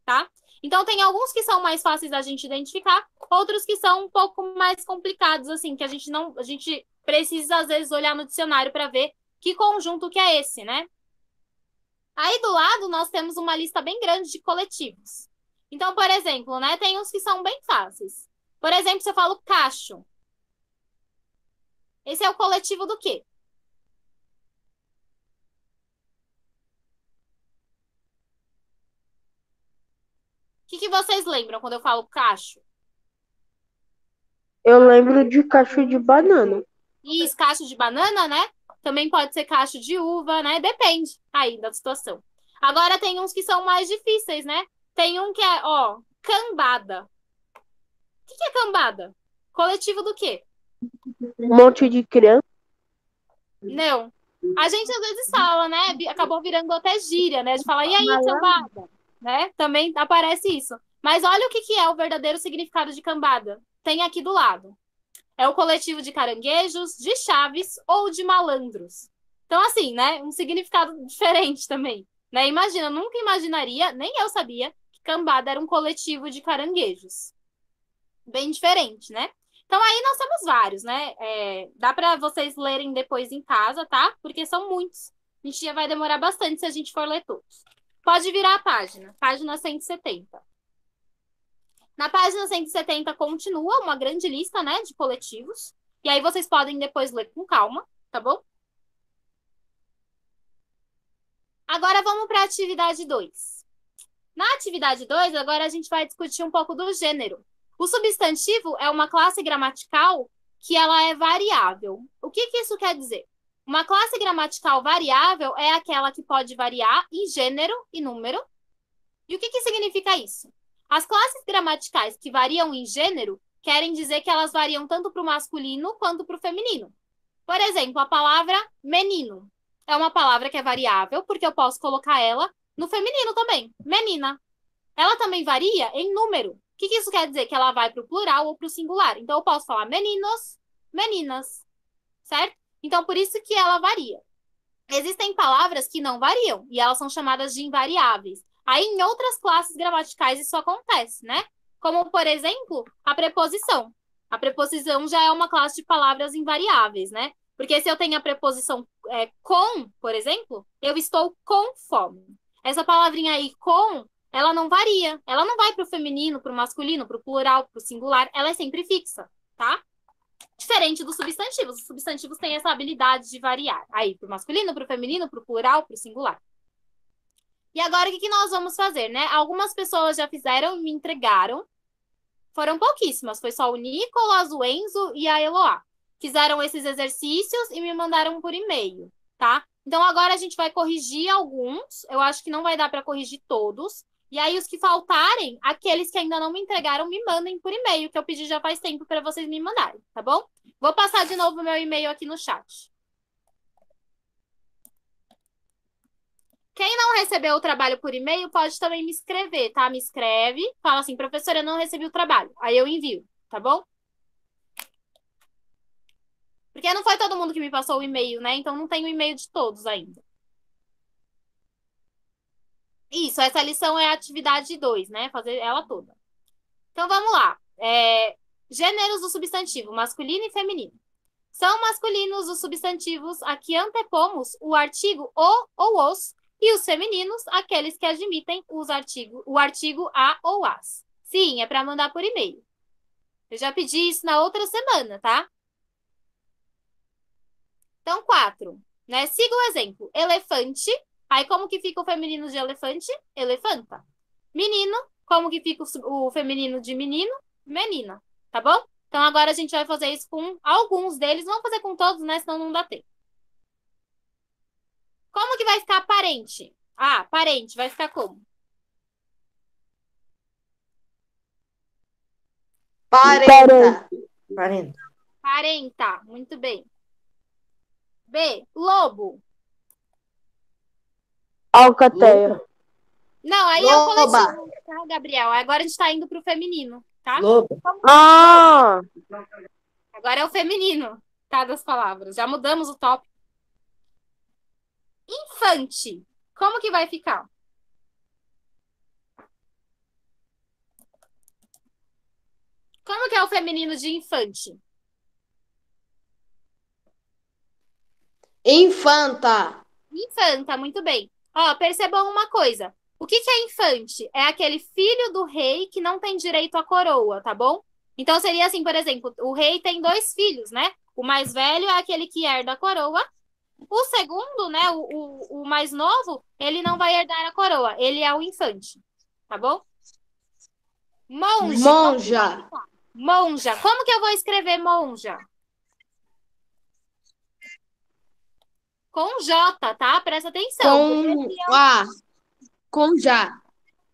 Tá? Então, tem alguns que são mais fáceis da gente identificar, outros que são um pouco mais complicados, assim, que a gente precisa, às vezes, olhar no dicionário para ver que conjunto que é esse, né? Aí, do lado, nós temos uma lista bem grande de coletivos. Então, por exemplo, né, tem uns que são bem fáceis. Por exemplo, se eu falo cacho. Esse é o coletivo do quê? O que vocês lembram quando eu falo cacho? Eu lembro de cacho de banana. Isso, cacho de banana, né? Também pode ser cacho de uva, né? Depende aí da situação. Agora tem uns que são mais difíceis, né? Tem um que é, ó, cambada. O que é cambada? Coletivo do quê? Um monte de criança. Não. A gente às vezes fala, né? Acabou virando até gíria, né? De falar, e aí, cambada? Né? Também aparece isso. Mas olha o que é o verdadeiro significado de cambada. Tem aqui do lado. É o coletivo de caranguejos, de chaves ou de malandros. Então, assim, né? Um significado diferente também. Né? Imagina, nunca imaginaria, nem eu sabia, que cambada era um coletivo de caranguejos. Bem diferente, né? Então, aí nós temos vários, né? Dá para vocês lerem depois em casa, tá? Porque são muitos. A gente já vai demorar bastante se a gente for ler todos. Pode virar a página 170. Na página 170 continua uma grande lista, né, de coletivos. E aí vocês podem depois ler com calma, tá bom? Agora vamos para a atividade 2. Na atividade 2, agora a gente vai discutir um pouco do gênero. O substantivo é uma classe gramatical que ela é variável. O que isso quer dizer? Uma classe gramatical variável é aquela que pode variar em gênero e número. E o que significa isso? As classes gramaticais que variam em gênero querem dizer que elas variam tanto para o masculino quanto para o feminino. Por exemplo, a palavra menino é uma palavra que é variável, porque eu posso colocar ela no feminino também, menina. Ela também varia em número. O que isso quer dizer? Que ela vai para o plural ou para o singular. Então, eu posso falar meninos, meninas, certo? Então, por isso que ela varia. Existem palavras que não variam, e elas são chamadas de invariáveis. Aí, em outras classes gramaticais, isso acontece, né? Como, por exemplo, a preposição. A preposição já é uma classe de palavras invariáveis, né? Porque se eu tenho a preposição com, por exemplo, eu estou com fome. Essa palavrinha aí, com, ela não varia. Ela não vai para o feminino, para o masculino, para o plural, para o singular. Ela é sempre fixa, tá? Diferente dos substantivos. Os substantivos têm essa habilidade de variar. Aí, para o masculino, para o feminino, para o plural, para o singular. E agora, o que nós vamos fazer, né? Algumas pessoas já fizeram e me entregaram. Foram pouquíssimas. Foi só o Nicolas, o Enzo e a Eloá. Fizeram esses exercícios e me mandaram por e-mail, tá? Então, agora a gente vai corrigir alguns. Eu acho que não vai dar para corrigir todos. E aí, os que faltarem, aqueles que ainda não me entregaram, me mandem por e-mail, que eu pedi já faz tempo para vocês me mandarem, tá bom? Vou passar de novo o meu e-mail aqui no chat. Quem não recebeu o trabalho por e-mail, pode também me escrever, tá? Me escreve, fala assim, professora, eu não recebi o trabalho. Aí eu envio, tá bom? Porque não foi todo mundo que me passou o e-mail, né? Então não tem o e-mail de todos ainda. Isso, essa lição é a atividade 2, né? Fazer ela toda. Então vamos lá. Gêneros do substantivo, masculino e feminino. São masculinos os substantivos a que antepomos o artigo o ou os, e os femininos, aqueles que admitem o artigo a ou as. Sim, é para mandar por e-mail. Eu já pedi isso na outra semana, tá? Então, 4. Né? Siga o exemplo. Elefante. Aí, como que fica o feminino de elefante? Elefanta. Menino. Como que fica o feminino de menino? Menina. Tá bom? Então, agora a gente vai fazer isso com alguns deles. Não vamos fazer com todos, né? Senão não dá tempo. Como que vai ficar parente? Ah, parente vai ficar como? Parenta. 40. Parenta. Muito bem. B, lobo. Alcateia. Não, aí é o Loba. coletivo, tá, Gabriel? Agora a gente tá indo pro feminino, tá? Lobo. Ah! Agora é o feminino, tá? Das palavras. Já mudamos o tópico. Infante. Como que vai ficar? Como que é o feminino de infante? Infanta. Infanta, muito bem. Ó, percebam uma coisa. O que que é infante? É aquele filho do rei que não tem direito à coroa, tá bom? Então seria assim, por exemplo, o rei tem 2 filhos, né? O mais velho é aquele que herda a coroa. O segundo, né, o mais novo, ele não vai herdar a coroa. Ele é o infante, tá bom? Monge. Monja. Monja. Como que eu vou escrever monja? Com J, tá? Presta atenção. porque Com A. Com já.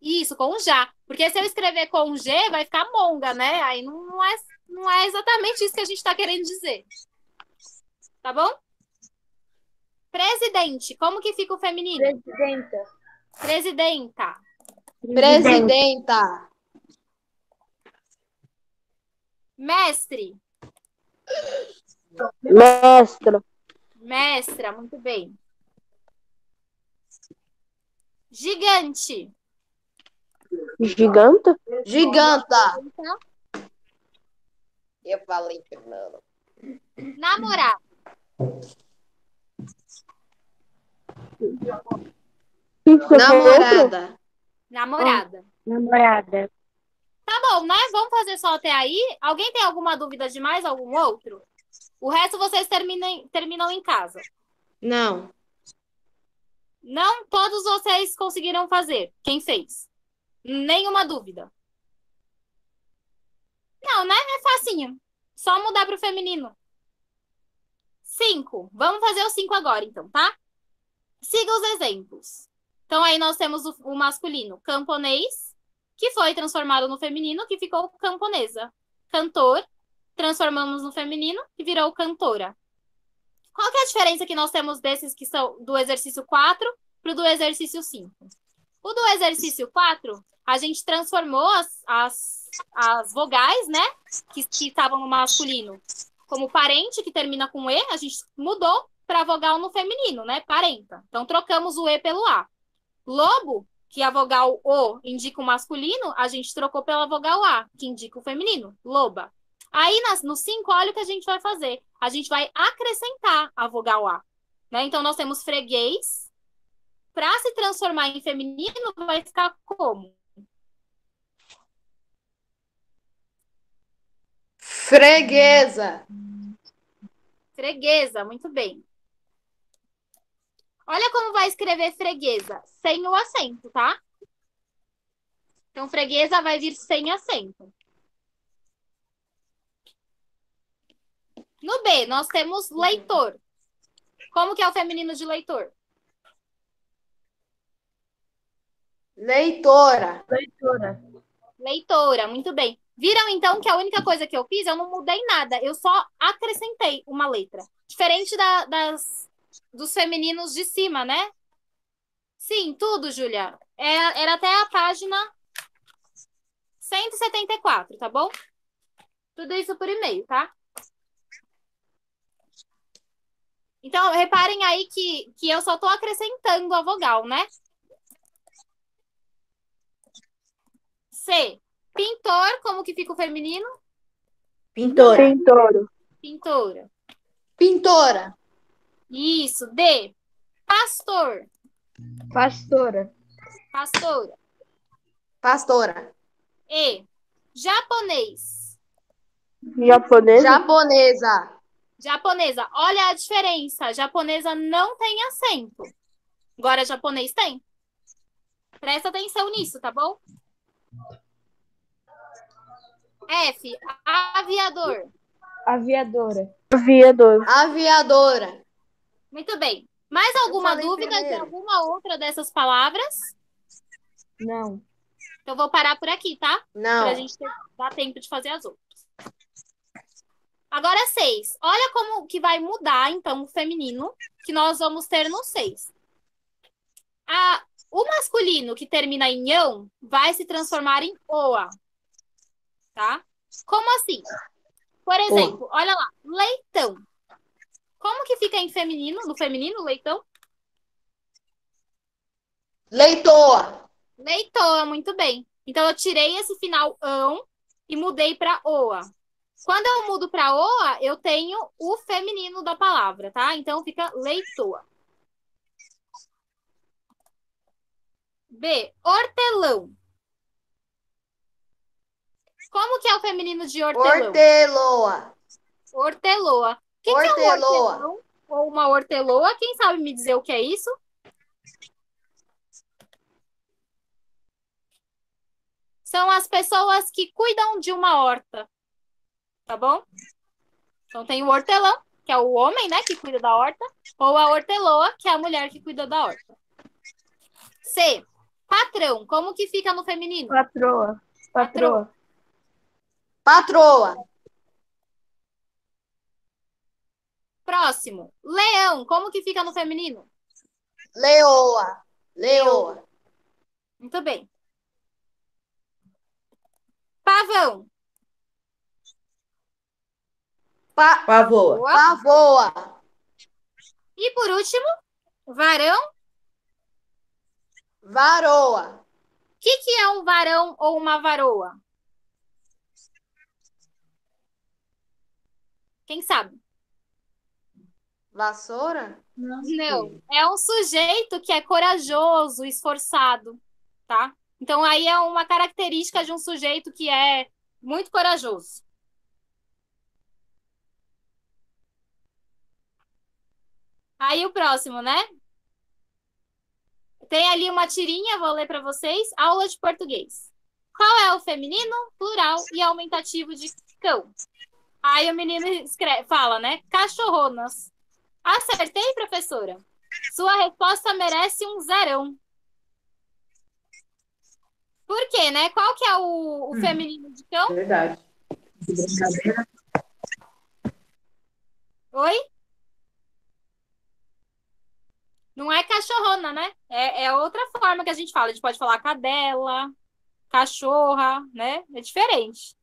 Isso, com já. Porque se eu escrever com G, vai ficar monga, né? Aí não é exatamente isso que a gente está querendo dizer. Tá bom? Presidente. Como que fica o feminino? Presidenta. Presidenta. Presidenta. Mestre. Mestra. Mestra, muito bem. Gigante. Giganta. Giganta. Eu falei que não. Namorar. Namorada. Namorada. Namorada. Tá bom, né? Vamos fazer só até aí. Alguém tem alguma dúvida de mais algum outro? O resto vocês terminam em casa. Não. Não todos vocês conseguiram fazer. Quem fez? Nenhuma dúvida. Não, né? É facinho. Só mudar para o feminino. 5. Vamos fazer os 5 agora, então, tá? Siga os exemplos. Então, aí nós temos o masculino camponês, que foi transformado no feminino, que ficou camponesa. Cantor, transformamos no feminino, que virou cantora. Qual que é a diferença que nós temos desses que são do exercício 4 para o do exercício 5? O do exercício 4, a gente transformou as vogais, né? Que estavam no masculino. Como parente, que termina com E, a gente mudou para vogal no feminino, né? Parenta. Então, trocamos o E pelo A. Lobo, que a vogal O indica o masculino, a gente trocou pela vogal A, que indica o feminino. Loba. Aí, no 5, olha o que a gente vai fazer. A gente vai acrescentar a vogal A. Né? Então, nós temos freguês. Para se transformar em feminino, vai ficar como? Freguesa. Freguesa, muito bem. Olha como vai escrever freguesa, sem o acento, tá? Então, freguesa vai vir sem acento. No B, nós temos leitor. Como que é o feminino de leitor? Leitora. Leitora, muito bem. Viram, então, que a única coisa que eu fiz, eu não mudei nada. Eu só acrescentei uma letra. Diferente dos femininos de cima, né? Sim, tudo, Júlia. Era até a página 174, tá bom? Tudo isso por e-mail, tá? Então, reparem aí que eu só tô acrescentando a vogal, né? C. Pintor, como que fica o feminino? Pintora. Pintor. Pintora. Pintora. Isso. D. Pastor. Pastora. Pastora. Pastora. E. Japonês. Japonesa. Japonesa. Japonesa. Olha a diferença. Japonesa não tem acento. Agora, japonês tem. Presta atenção nisso, tá bom? F, aviador. Aviadora. Aviador. Aviadora. Muito bem. Mais alguma falei dúvida de primeiro. alguma outra dessas palavras? Não. Eu vou parar por aqui, tá? Pra Não. gente dar tempo de fazer as outras. Agora 6. Olha como que vai mudar, então, o feminino que nós vamos ter no 6. O masculino que termina em ão vai se transformar em oa. Tá? Como assim? Por exemplo, olha lá, leitão. Como que fica em feminino, no feminino, leitão? Leitoa. Leitoa, muito bem. Então, eu tirei esse final ão e mudei para oa. Quando eu mudo para oa, eu tenho o feminino da palavra, tá? Então, fica leitoa. B, hortelão. Como que é o feminino de hortelão? Horteloa. Horteloa. O que é um Horteloa. hortelão ou uma horteloa? Quem sabe me dizer o que é isso? São as pessoas que cuidam de uma horta. Tá bom? Então tem o hortelão, que é o homem, né, que cuida da horta, ou a horteloa, que é a mulher que cuida da horta. C, patrão. Como que fica no feminino? Patroa. Patroa. Patroa. Próximo, leão. Como que fica no feminino? Leoa. Leoa. Muito bem. Pavão. Pavoa. Boa. Pavoa. E por último, varão. Varoa. O que é um varão ou uma varoa? Quem sabe? Vassoura? Não. É um sujeito que é corajoso, esforçado, tá? Então aí é uma característica de um sujeito que é muito corajoso. Aí o próximo, né? Tem ali uma tirinha, vou ler para vocês. Aula de português. Qual é o feminino, plural e aumentativo de cão? Aí o menino fala, né? Cachorronas. Acertei, professora? Sua resposta merece um zerão. Por quê, né? Qual que é o feminino de cão? Verdade. Oi? Não é cachorrona, né? É outra forma que a gente fala. A gente pode falar cadela, cachorra, né? É diferente.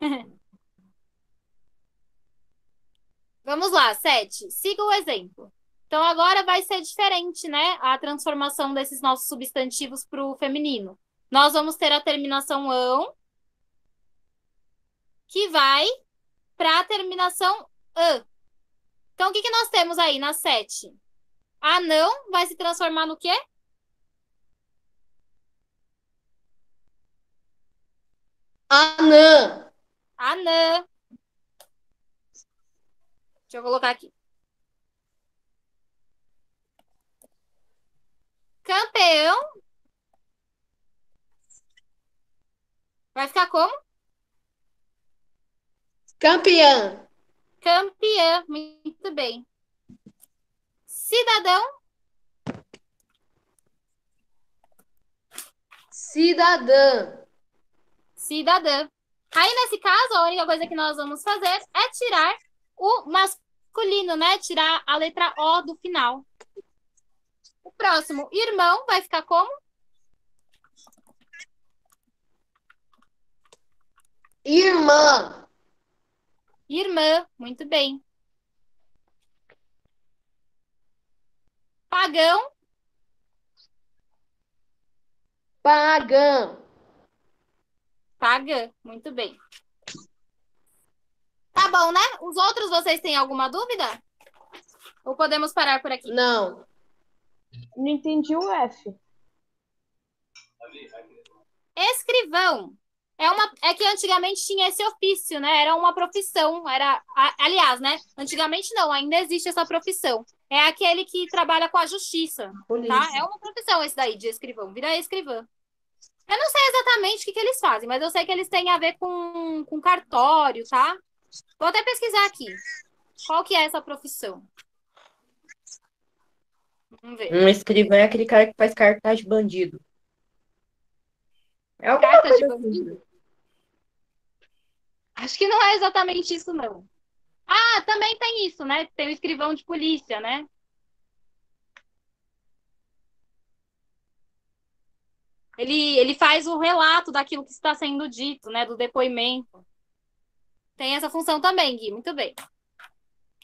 Vamos lá, 7. Siga o exemplo. Então, agora vai ser diferente, né? A transformação desses nossos substantivos para o feminino. Nós vamos ter a terminação ão, que vai para a terminação ã. Então, o que nós temos aí na 7? Anão vai se transformar no quê? Anã. Anã. Deixa eu colocar aqui. Campeão. Vai ficar como? Campeã. Campeã. Muito bem. Cidadão. Cidadã. Cidadã. Aí, nesse caso, a única coisa que nós vamos fazer é tirar o masculino, né? Tirar a letra O do final. O próximo, irmão, vai ficar como? Irmã. Irmã. Muito bem. Pagão. Pagã. Pagã. Muito bem. Tá bom, né? Os outros, vocês têm alguma dúvida? Ou podemos parar por aqui? Não. Não entendi o F. Escrivão. É que antigamente tinha esse ofício, né? Era uma profissão. Aliás, né? Antigamente não, ainda existe essa profissão. É aquele que trabalha com a justiça, tá? É uma profissão esse daí, de escrivão. Vira escrivã. Eu não sei exatamente o que eles fazem, mas eu sei que eles têm a ver com cartório, tá? Vou até pesquisar aqui. Qual que é essa profissão? Vamos ver. Um escrivão é aquele cara que faz cartaz de bandido. É alguma Carta de coisa bandido? assim. Acho que não é exatamente isso, não. Ah, também tem isso, né? Tem o escrivão de polícia, né? Ele faz o relato daquilo que está sendo dito, né? Do depoimento. Tem essa função também, Gui. Muito bem.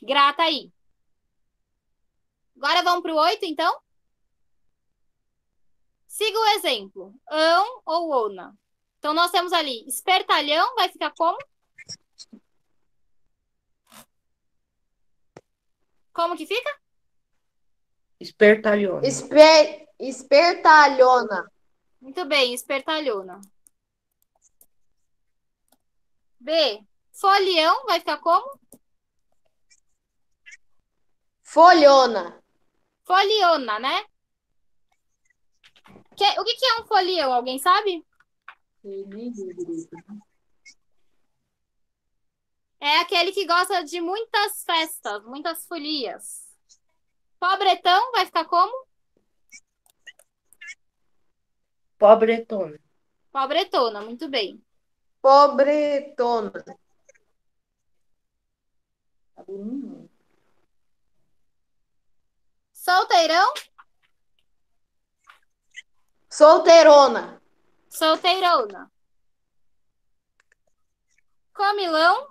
Grata aí. Agora vamos para o 8, então? Siga o exemplo. Ão ou ona. Então, nós temos ali espertalhão, vai ficar como? Como que fica? Espertalhona. Espertalhona. Muito bem, espertalhona. B. Folião, vai ficar como? Folhona. Foliona, né? O que é um folião? Alguém sabe? É aquele que gosta de muitas festas, muitas folias. Pobretão, vai ficar como? Pobretona. Pobretona, muito bem. Pobretona. Solteirão, Solteirona. solteirona. Comilão,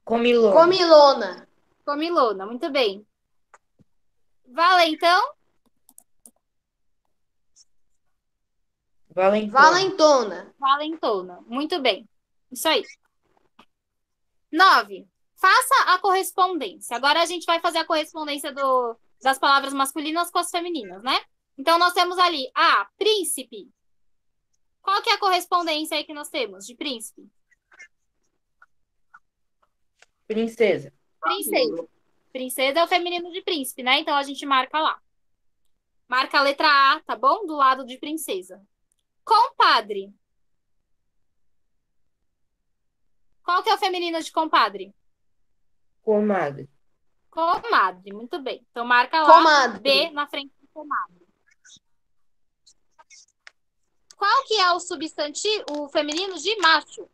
Comilona. Comilona. comilona, muito bem. Valentão, Valentona. Valentona. valentona, muito bem. Isso aí. 9. Faça a correspondência. Agora a gente vai fazer a correspondência das palavras masculinas com as femininas, né? Então, nós temos ali a príncipe. Qual que é a correspondência aí que nós temos de príncipe? Princesa. Princesa. Princesa é o feminino de príncipe, né? Então, a gente marca lá. Marca a letra A, tá bom? Do lado de princesa. Compadre. Qual que é o feminino de compadre? Comadre. Comadre, muito bem. Então, marca lá Comadre. B na frente do comadre. Qual que é o substantivo, o feminino de macho?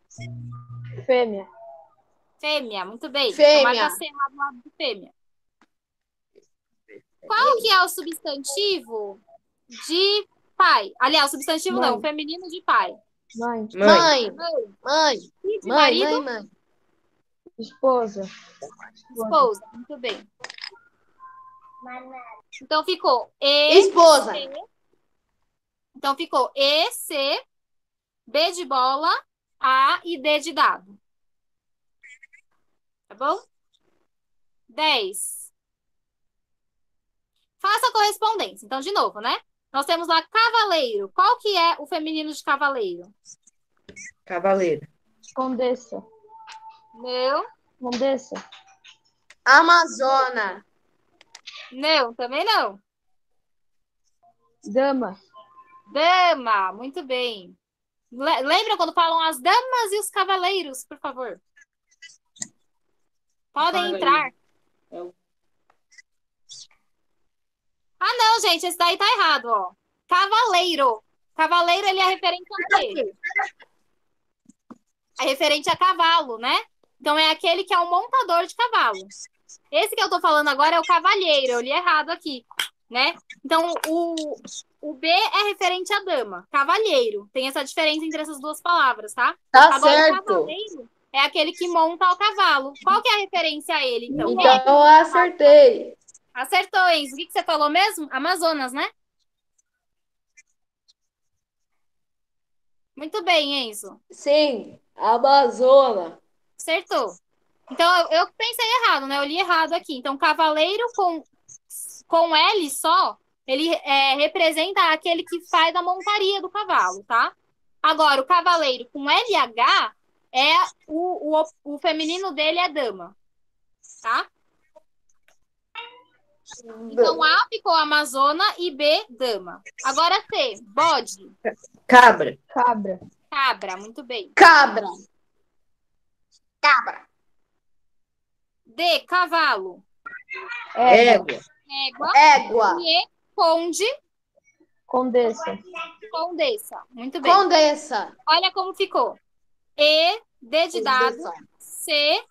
Fêmea. Fêmea, muito bem. Fêmea. Então, marca C lá do lado de fêmea. Qual que é o substantivo de pai? Aliás, o substantivo Mãe. não, o feminino de pai. Mãe. Mãe. Mãe. Mãe. E de Mãe. marido? Mãe. Esposa. Esposa, muito bem. Então ficou E, Esposa. C. Então ficou E, C, B de bola, A e D de dado. Tá bom? 10. Faça a correspondência. Então, de novo, né? Nós temos lá cavaleiro. Qual que é o feminino de cavaleiro? Cavaleiro. Condessa. Não. Condessa. Amazona. Não, também não. Dama. Dama, muito bem. Lembra quando falam as damas e os cavaleiros, por favor? Podem entrar. Ah, não, gente, esse daí tá errado, ó. Cavaleiro. Cavaleiro, ele é referente a quê? É referente a cavalo, né? Então, é aquele que é um montador de cavalo. Esse que eu tô falando agora é o cavalheiro. Eu li errado aqui, né? Então, o B é referente à dama. Cavalheiro. Tem essa diferença entre essas duas palavras, tá? Tá Agora, certo. o cavaleiro é aquele que monta o cavalo. Qual que é a referência a ele, então? Então eu acertei. Acertou, Enzo. O que você falou mesmo? Amazonas, né? Muito bem, Enzo. Sim, Amazona. Acertou. Então, eu pensei errado, né? Eu li errado aqui. Então, cavaleiro com L só, ele representa aquele que faz a montaria do cavalo, tá? Agora, o cavaleiro com LH, o feminino dele é dama, tá? Então, A ficou Amazona e B, dama. Agora C, bode. Cabra. Cabra. Cabra, muito bem. Cabra. D, cavalo. Égua. Égua. Égua. E, conde. Condessa. Condessa. Muito bem. Condessa. Olha como ficou. E, D de dado. C,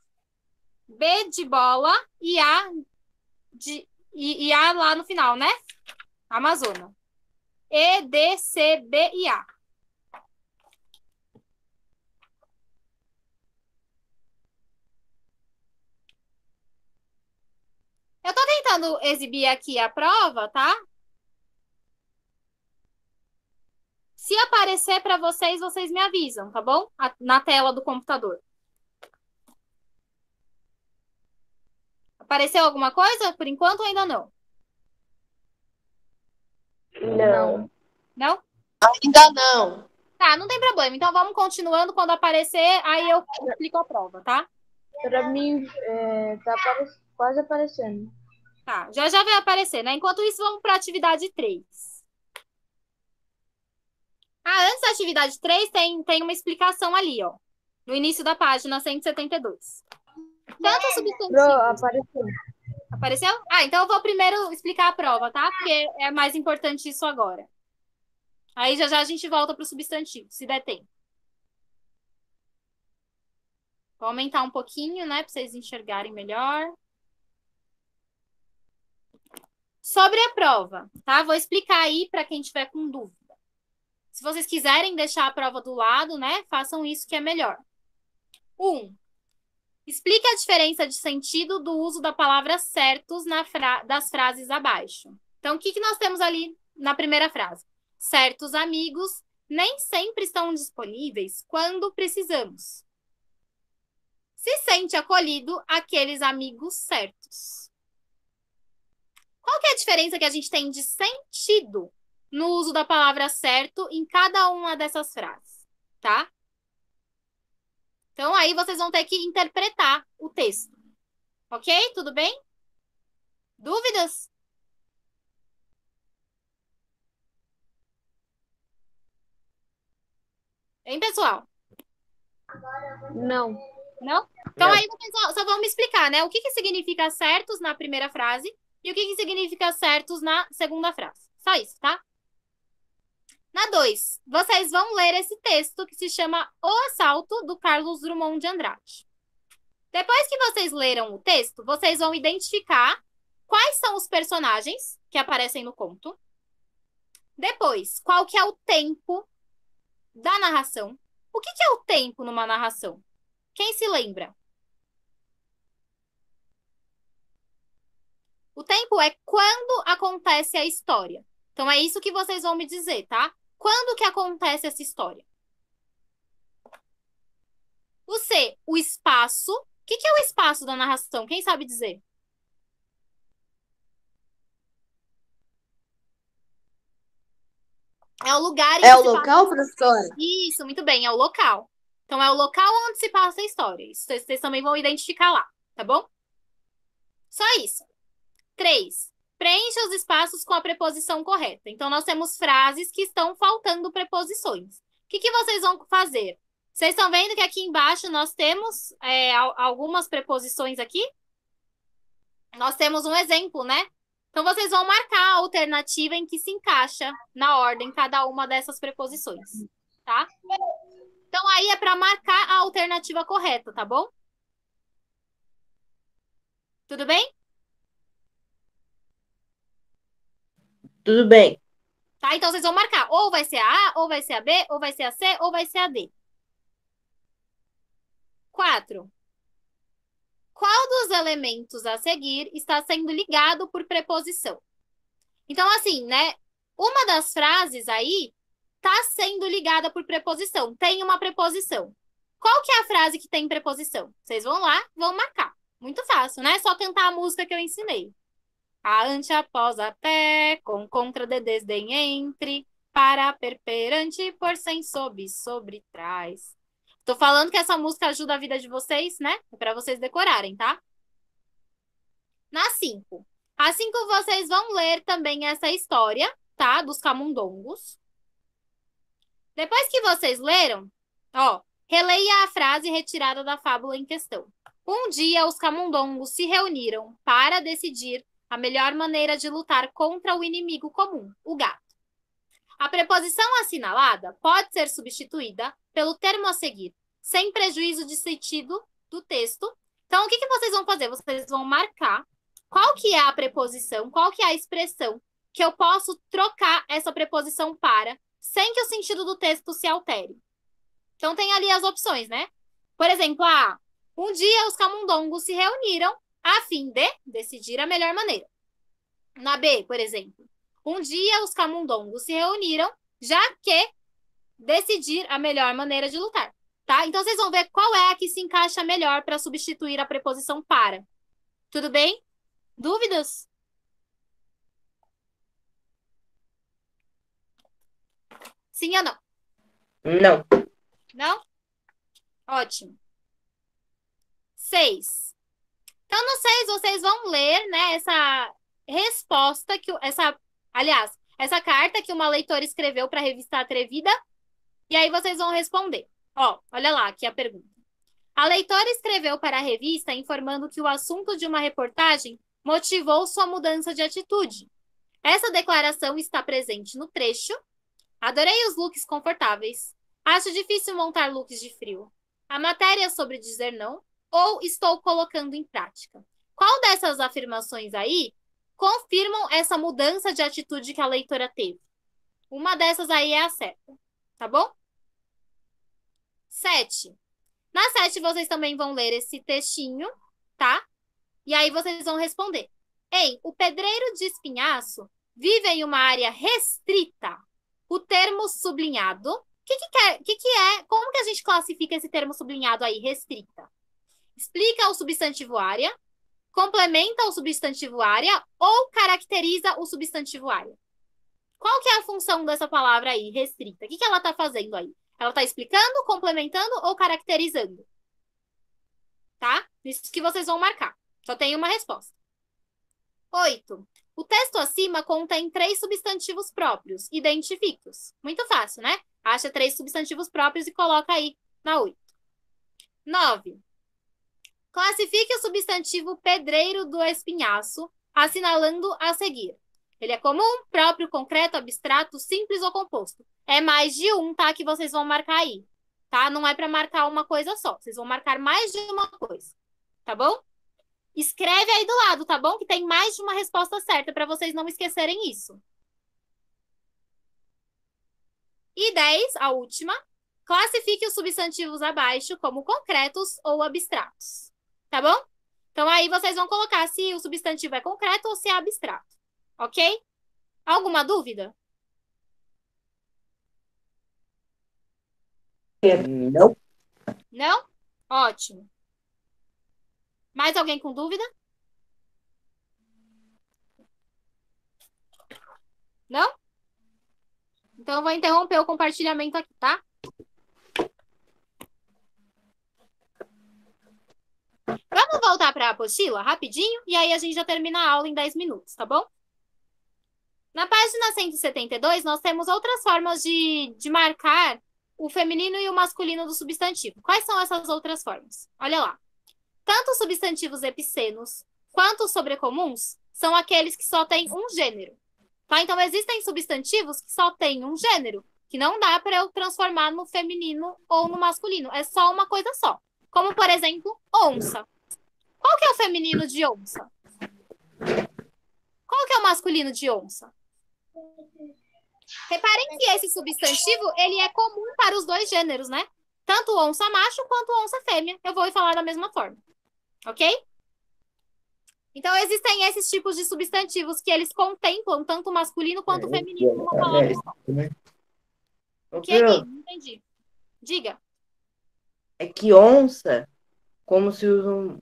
B de bola e A lá no final, né? Amazona. E, D, C, B e A. Eu tô tentando exibir aqui a prova, tá? Se aparecer para vocês, vocês me avisam, tá bom? Na tela do computador. Apareceu alguma coisa? Por enquanto, ainda não. Não. Não? Ainda não. Tá, não tem problema. Então, vamos continuando. Quando aparecer, aí eu explico a prova, tá? Para mim, tá quase aparecendo. Tá, já vai aparecer, né? Enquanto isso, vamos para a atividade 3. Antes da atividade 3, tem uma explicação ali, ó. No início da página 172. Tanto substantivo. Apareceu. Apareceu? Então eu vou primeiro explicar a prova, tá? Porque é mais importante isso agora. Aí já a gente volta para o substantivo, se der tempo. Vou aumentar um pouquinho, né? Para vocês enxergarem melhor. Sobre a prova, tá? Vou explicar aí para quem tiver com dúvida. Se vocês quiserem deixar a prova do lado, né? Façam isso que é melhor. 1. Explique a diferença de sentido do uso da palavra certos das frases abaixo. Então, o que nós temos ali na primeira frase? Certos amigos nem sempre estão disponíveis quando precisamos. Se sente acolhido aqueles amigos certos. Qual que é a diferença que a gente tem de sentido no uso da palavra certo em cada uma dessas frases, tá? Então, aí vocês vão ter que interpretar o texto. Ok? Tudo bem? Dúvidas? Hein, pessoal? Não. Não? Então, aí vocês só vão me explicar, né? O que significa certos na primeira frase e o que significa certos na segunda frase. Só isso, tá? Na 2, vocês vão ler esse texto que se chama O Assalto, do Carlos Drummond de Andrade. Depois que vocês leram o texto, vocês vão identificar quais são os personagens que aparecem no conto. Depois, qual que é o tempo da narração. O que é o tempo numa narração? Quem se lembra? O tempo é quando acontece a história. Então, é isso que vocês vão me dizer, tá? Quando que acontece essa história? O C, o espaço. O que é o espaço da narração? Quem sabe dizer? É o lugar em É que o se local, passa... professora? Isso, muito bem, é o local. Então, é o local onde se passa a história. Isso vocês também vão identificar lá, tá bom? Só isso. 3. Preencha os espaços com a preposição correta. Então, nós temos frases que estão faltando preposições. O que vocês vão fazer? Vocês estão vendo que aqui embaixo nós temos algumas preposições aqui? Nós temos um exemplo, né? Então, vocês vão marcar a alternativa em que se encaixa na ordem cada uma dessas preposições, tá? Então, aí é para marcar a alternativa correta, tá bom? Tudo bem? Tudo bem. Tá? Então, vocês vão marcar. Ou vai ser a A, ou vai ser a B, ou vai ser a C, ou vai ser a D. 4. Qual dos elementos a seguir está sendo ligado por preposição? Então, assim, né? Uma das frases aí está sendo ligada por preposição. Tem uma preposição. Qual que é a frase que tem preposição? Vocês vão lá, vão marcar. Muito fácil, né? É só cantar a música que eu ensinei. A ante após a pé, com contra de desdém entre, para perperante, por sem sob, sobre trás. Tô falando que essa música ajuda a vida de vocês, né? É para vocês decorarem, tá? Na 5. Assim que vocês vão ler também essa história, tá? Dos camundongos. Depois que vocês leram, ó, releia a frase retirada da fábula em questão. Um dia, os camundongos se reuniram para decidir a melhor maneira de lutar contra o inimigo comum, o gato. A preposição assinalada pode ser substituída pelo termo a seguir, sem prejuízo de sentido do texto. Então, o que vocês vão fazer? Vocês vão marcar qual que é a preposição, qual que é a expressão que eu posso trocar essa preposição para, sem que o sentido do texto se altere. Então, tem ali as opções, né? Por exemplo, um dia os camundongos se reuniram a fim de decidir a melhor maneira. Na B, por exemplo, um dia os camundongos se reuniram já que decidir a melhor maneira de lutar, tá? Então, vocês vão ver qual é a que se encaixa melhor para substituir a preposição para. Tudo bem? Dúvidas? Sim ou não? Não. Não? Ótimo. 6. Então, no 6, vocês vão ler, né, essa resposta, essa carta que uma leitora escreveu para a revista Atrevida, e aí vocês vão responder. Ó, olha lá aqui a pergunta. A leitora escreveu para a revista informando que o assunto de uma reportagem motivou sua mudança de atitude. Essa declaração está presente no trecho. Adorei os looks confortáveis. Acho difícil montar looks de frio. A matéria é sobre dizer não ou estou colocando em prática? Qual dessas afirmações aí confirmam essa mudança de atitude que a leitora teve? Uma dessas aí é a certa, tá bom? 7. Na 7, vocês também vão ler esse textinho, tá? E aí vocês vão responder. O pedreiro de espinhaço vive em uma área restrita. O termo sublinhado. Como que a gente classifica esse termo sublinhado aí, restrita? Explica o substantivo área, complementa o substantivo área ou caracteriza o substantivo área? Qual que é a função dessa palavra aí, restrita? O que ela está fazendo aí? Ela está explicando, complementando ou caracterizando? Tá? Isso que vocês vão marcar. Só tem uma resposta. 8. O texto acima contém 3 substantivos próprios. Identifique-os. Muito fácil, né? Acha 3 substantivos próprios e coloca aí na 8. 9. Classifique o substantivo pedreiro do espinhaço, assinalando a seguir. Ele é comum, próprio, concreto, abstrato, simples ou composto. É mais de um, tá? Que vocês vão marcar aí, tá? Não é para marcar uma coisa só. Vocês vão marcar mais de uma coisa, tá bom? Escreve aí do lado, tá bom? Que tem mais de uma resposta certa para vocês não esquecerem isso. E 10, a última. Classifique os substantivos abaixo como concretos ou abstratos. Tá bom? Então, aí vocês vão colocar se o substantivo é concreto ou se é abstrato. Ok? Alguma dúvida? Não. Não? Ótimo. Mais alguém com dúvida? Não? Então, eu vou interromper o compartilhamento aqui, tá? Vamos voltar para a apostila rapidinho e aí a gente já termina a aula em 10 minutos, tá bom? Na página 172, nós temos outras formas de marcar o feminino e o masculino do substantivo. Quais são essas outras formas? Olha lá. Tanto os substantivos epicenos quanto os sobrecomuns são aqueles que só têm um gênero. Tá? Então, existem substantivos que só têm um gênero, que não dá para eu transformar no feminino ou no masculino. É só uma coisa só. Como, por exemplo, onça. Qual que é o feminino de onça? Qual que é o masculino de onça? Reparem que esse substantivo, ele é comum para os dois gêneros, né? Tanto onça macho quanto onça fêmea. Eu vou falar da mesma forma. Ok? Então, existem esses tipos de substantivos que eles contemplam tanto o masculino quanto o feminino numa palavra só. O que, Não entendi. Diga. É que onça, como se usam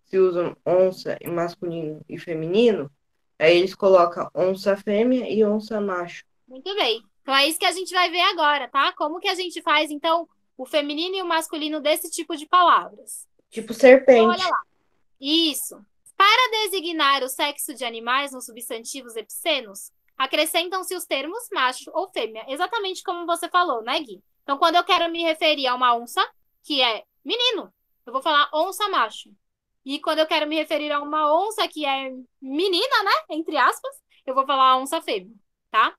se usam onça em masculino e feminino, aí eles colocam onça fêmea e onça macho. Muito bem. Então, é isso que a gente vai ver agora, tá? Como que a gente faz, então, o feminino e o masculino desse tipo de palavras. Tipo serpente. Então, olha lá. Isso. Para designar o sexo de animais nos substantivos epicenos, acrescentam-se os termos macho ou fêmea, exatamente como você falou, né, Gui? Então, quando eu quero me referir a uma onça, que é menino, eu vou falar onça macho. E quando eu quero me referir a uma onça que é menina, né, entre aspas, eu vou falar onça fêmea, tá?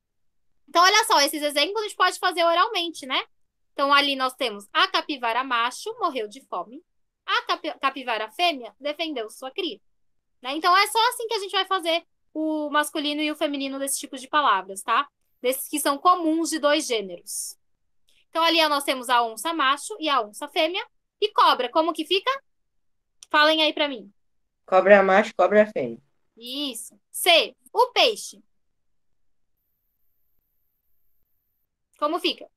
Então, olha só, esses exemplos a gente pode fazer oralmente, né? Então, ali nós temos a capivara macho morreu de fome, a capivara fêmea defendeu sua cria. Né? Então, é só assim que a gente vai fazer o masculino e o feminino desses tipos de palavras, tá? Desses que são comuns de dois gêneros. Então, ali nós temos a onça macho e a onça fêmea. E cobra, como que fica? Falem aí pra mim. Cobra macho, cobra fêmea. Isso. C. O peixe. Como fica?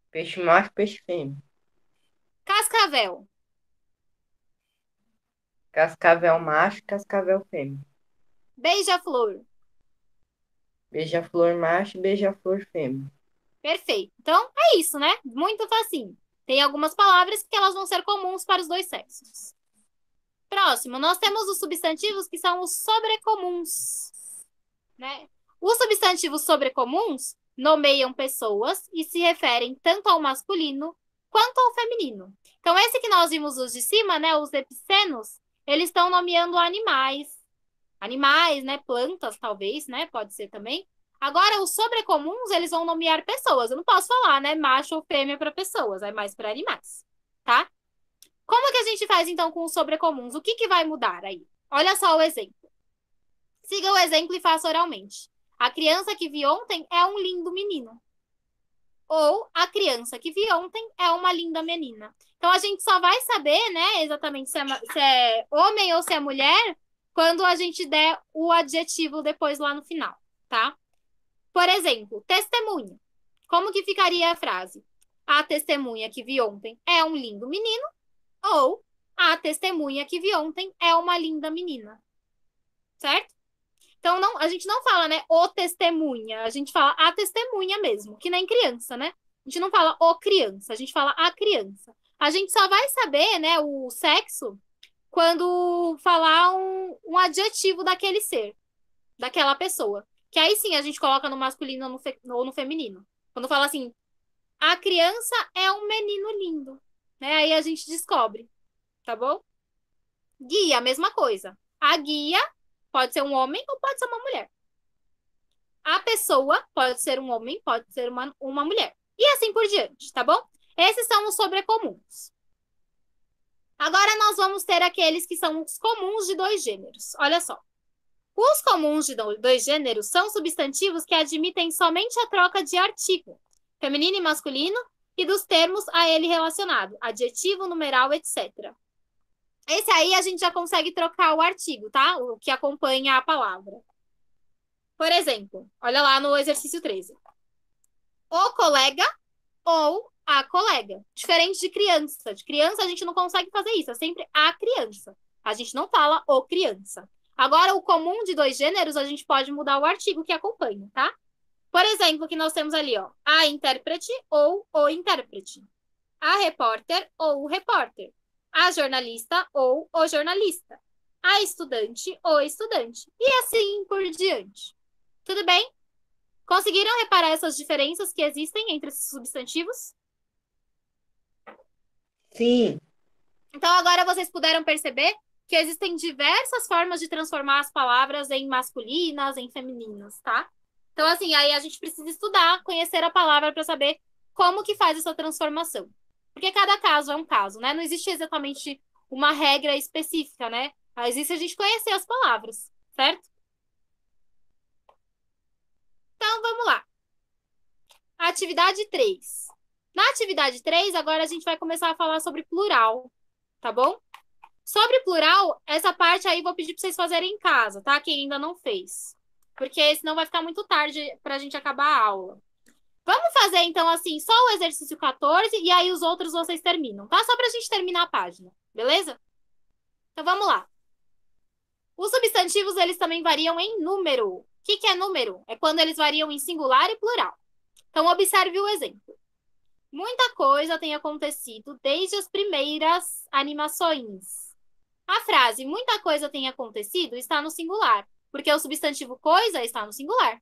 Peixe macho, peixe fêmea. Cascavel. Cascavel macho, cascavel fêmea. Beija-flor. Beija-flor macho, beija-flor fêmea. Perfeito. Então, é isso, né? Muito facinho. Tem algumas palavras que elas vão ser comuns para os dois sexos. Próximo, nós temos os substantivos que são os sobrecomuns, né? Os substantivos sobrecomuns nomeiam pessoas e se referem tanto ao masculino quanto ao feminino. Então, esse que nós vimos os de cima, né, os epicenos, eles estão nomeando animais. Animais, né, plantas, talvez, né, pode ser também. Agora, os sobrecomuns, eles vão nomear pessoas. Eu não posso falar, né, macho ou fêmea para pessoas, é mais para animais, tá? Como que a gente faz, então, com os sobrecomuns? O que que vai mudar aí? Olha só o exemplo. Siga o exemplo e faça oralmente. A criança que vi ontem é um lindo menino. Ou a criança que vi ontem é uma linda menina. Então, a gente só vai saber, né, exatamente se é homem ou se é mulher quando a gente der o adjetivo depois lá no final, tá? Por exemplo, testemunha. Como que ficaria a frase? A testemunha que vi ontem é um lindo menino. Ou a testemunha que vi ontem é uma linda menina. Certo? Então, não, a gente não fala, né, o testemunha. A gente fala a testemunha mesmo, que nem criança, né? A gente não fala o criança, a gente fala a criança. A gente só vai saber, né, o sexo quando falar um adjetivo daquele ser, daquela pessoa. Que aí sim a gente coloca no masculino ou no feminino. Quando fala assim, a criança é um menino lindo. Né? Aí a gente descobre, tá bom? Guia, a mesma coisa. A guia pode ser um homem ou pode ser uma mulher. A pessoa pode ser um homem, pode ser uma mulher. E assim por diante, tá bom? Esses são os sobrecomuns. Agora nós vamos ter aqueles que são os comuns de dois gêneros. Olha só. Os comuns de dois gêneros são substantivos que admitem somente a troca de artigo, feminino e masculino, e dos termos a ele relacionado, adjetivo, numeral, etc. Esse aí a gente já consegue trocar o artigo, tá? O que acompanha a palavra. Por exemplo, olha lá no exercício 13. O colega ou a colega. Diferente de criança. De criança a gente não consegue fazer isso, é sempre a criança. A gente não fala o criança. Agora, o comum de dois gêneros, a gente pode mudar o artigo que acompanha, tá? Por exemplo, que nós temos ali, ó, a intérprete ou o intérprete, a repórter ou o repórter, a jornalista ou o jornalista, a estudante ou estudante, e assim por diante. Tudo bem? Conseguiram reparar essas diferenças que existem entre esses substantivos? Sim. Então, agora vocês puderam perceber que existem diversas formas de transformar as palavras em masculinas, em femininas, tá? Então, assim, aí a gente precisa estudar, conhecer a palavra para saber como que faz essa transformação. Porque cada caso é um caso, né? Não existe exatamente uma regra específica, né? Existe a gente conhecer as palavras, certo? Então, vamos lá. Atividade 3. Na atividade 3, agora a gente vai começar a falar sobre plural, tá bom? Sobre plural, essa parte aí vou pedir para vocês fazerem em casa, tá? Quem ainda não fez. Porque senão vai ficar muito tarde para a gente acabar a aula. Vamos fazer, então, assim, só o exercício 14 e aí os outros vocês terminam, tá? Só para a gente terminar a página, beleza? Então, vamos lá. Os substantivos, eles também variam em número. O que é número? É quando eles variam em singular e plural. Então, observe o exemplo. Muita coisa tem acontecido desde as primeiras animações. A frase muita coisa tem acontecido está no singular, porque o substantivo coisa está no singular.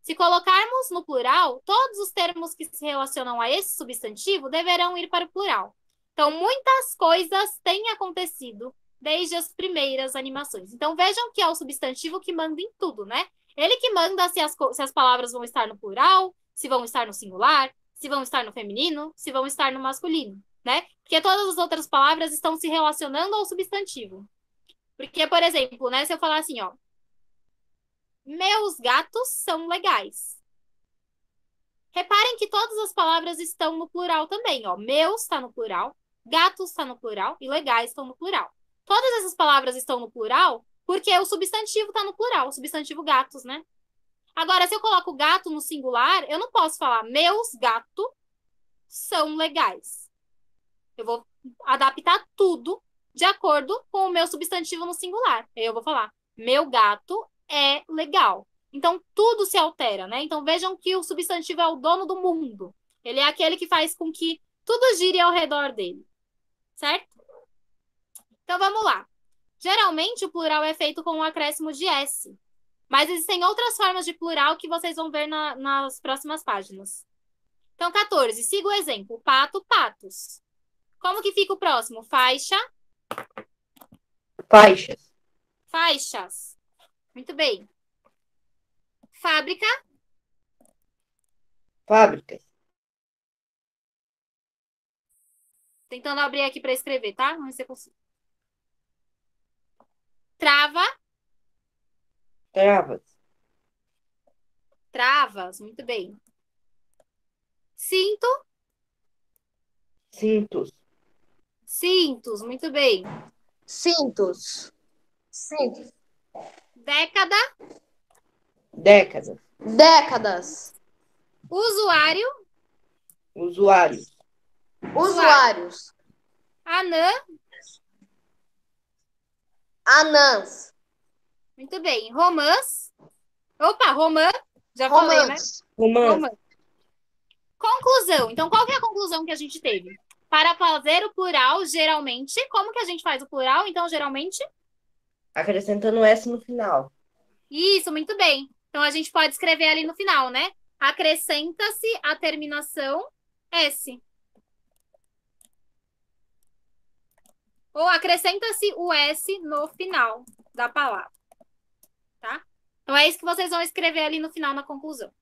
Se colocarmos no plural, todos os termos que se relacionam a esse substantivo deverão ir para o plural. Então, muitas coisas têm acontecido desde as primeiras animações. Então, vejam que é o substantivo que manda em tudo, né? Ele que manda se as palavras vão estar no plural, se vão estar no singular, se vão estar no feminino, se vão estar no masculino, né? Porque todas as outras palavras estão se relacionando ao substantivo. Porque, por exemplo, né, se eu falar assim, ó, meus gatos são legais. Reparem que todas as palavras estão no plural também, ó. Meus está no plural, gatos está no plural e legais estão no plural. Todas essas palavras estão no plural porque o substantivo está no plural, o substantivo gatos, né? Agora, se eu coloco gato no singular, eu não posso falar meus gatos são legais. Eu vou adaptar tudo de acordo com o meu substantivo no singular. Eu vou falar, meu gato é legal. Então, tudo se altera, né? Então, vejam que o substantivo é o dono do mundo. Ele é aquele que faz com que tudo gire ao redor dele. Certo? Então, vamos lá. Geralmente, o plural é feito com o acréscimo de S. Mas existem outras formas de plural que vocês vão ver nas próximas páginas. Então, 14. Siga o exemplo. Pato, patos. Como que fica o próximo? Faixa. Faixas. Faixas. Muito bem. Fábrica. Fábricas. Tentando abrir aqui para escrever, tá? Vamos ver se eu consigo. Trava. Travas. Travas. Muito bem. Cinto. Cintos. Cintos. Muito bem. Cintos. Cintos. Década. Décadas. Décadas. Usuário. Usuários. Usuários. Anã. Anãs. Muito bem. Romãs. Opa, romã. Já falei, né? Romãs. Romance. Romã. Conclusão. Então, qual que é a conclusão que a gente teve? Para fazer o plural, geralmente, como que a gente faz o plural? Então, geralmente, Acrescentando S no final. isso, muito bem. Então, a gente pode escrever ali no final, né? Acrescenta-se a terminação S. Ou acrescenta-se o S no final da palavra. Tá? Então, é isso que vocês vão escrever ali no final, na conclusão.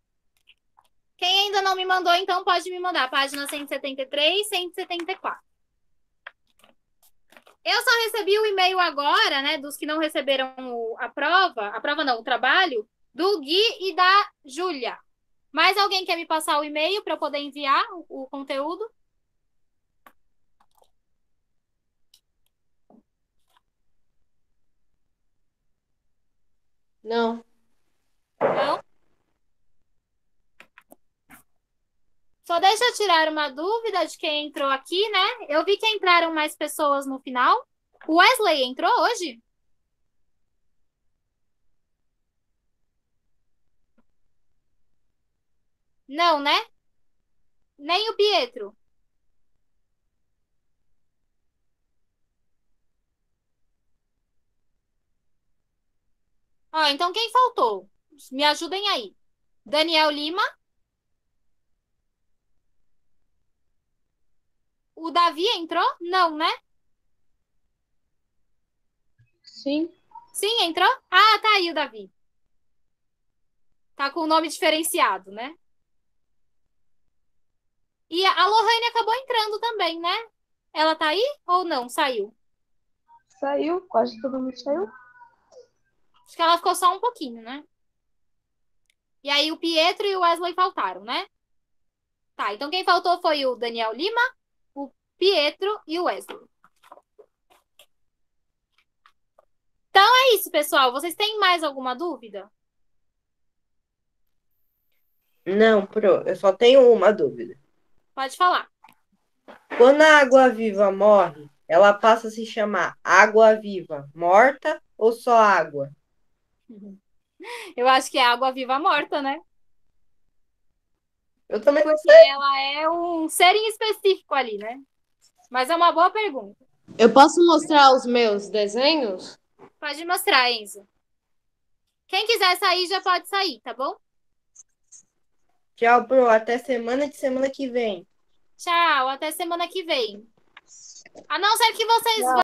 Quem ainda não me mandou, então, pode me mandar. Página 173, 174. Eu só recebi o e-mail agora, né, dos que não receberam a prova não, o trabalho, do Gui e da Júlia. Mais alguém quer me passar o e-mail para eu poder enviar o conteúdo? Não. Não? Só deixa eu tirar uma dúvida de quem entrou aqui, né? Eu vi que entraram mais pessoas no final. O Wesley entrou hoje? Não, né? Nem o Pietro. Ó, então quem faltou? Me ajudem aí. Daniel Lima. O Davi entrou? Não, né? Sim. Sim, entrou? Ah, tá aí o Davi. Tá com o nome diferenciado, né? E a Lohane acabou entrando também, né? Ela tá aí ou não? Saiu? Saiu, quase todo mundo saiu. Acho que ela ficou só um pouquinho, né? E aí o Pietro e o Wesley faltaram, né? Tá, então quem faltou foi o Daniel Lima, o Pietro e o Wesley. Então é isso, pessoal. Vocês têm mais alguma dúvida? Não, eu só tenho uma dúvida. Pode falar. Quando a água-viva morre, ela passa a se chamar água-viva morta ou só água? Eu acho que é água viva morta, né? Eu também não Porque sei. ela é um ser em específico ali, né? Mas é uma boa pergunta. Eu posso mostrar os meus desenhos? Pode mostrar, Enzo. Quem quiser sair, já pode sair, tá bom? Tchau, Pro. Até semana que vem. Tchau, até semana que vem. A não ser que vocês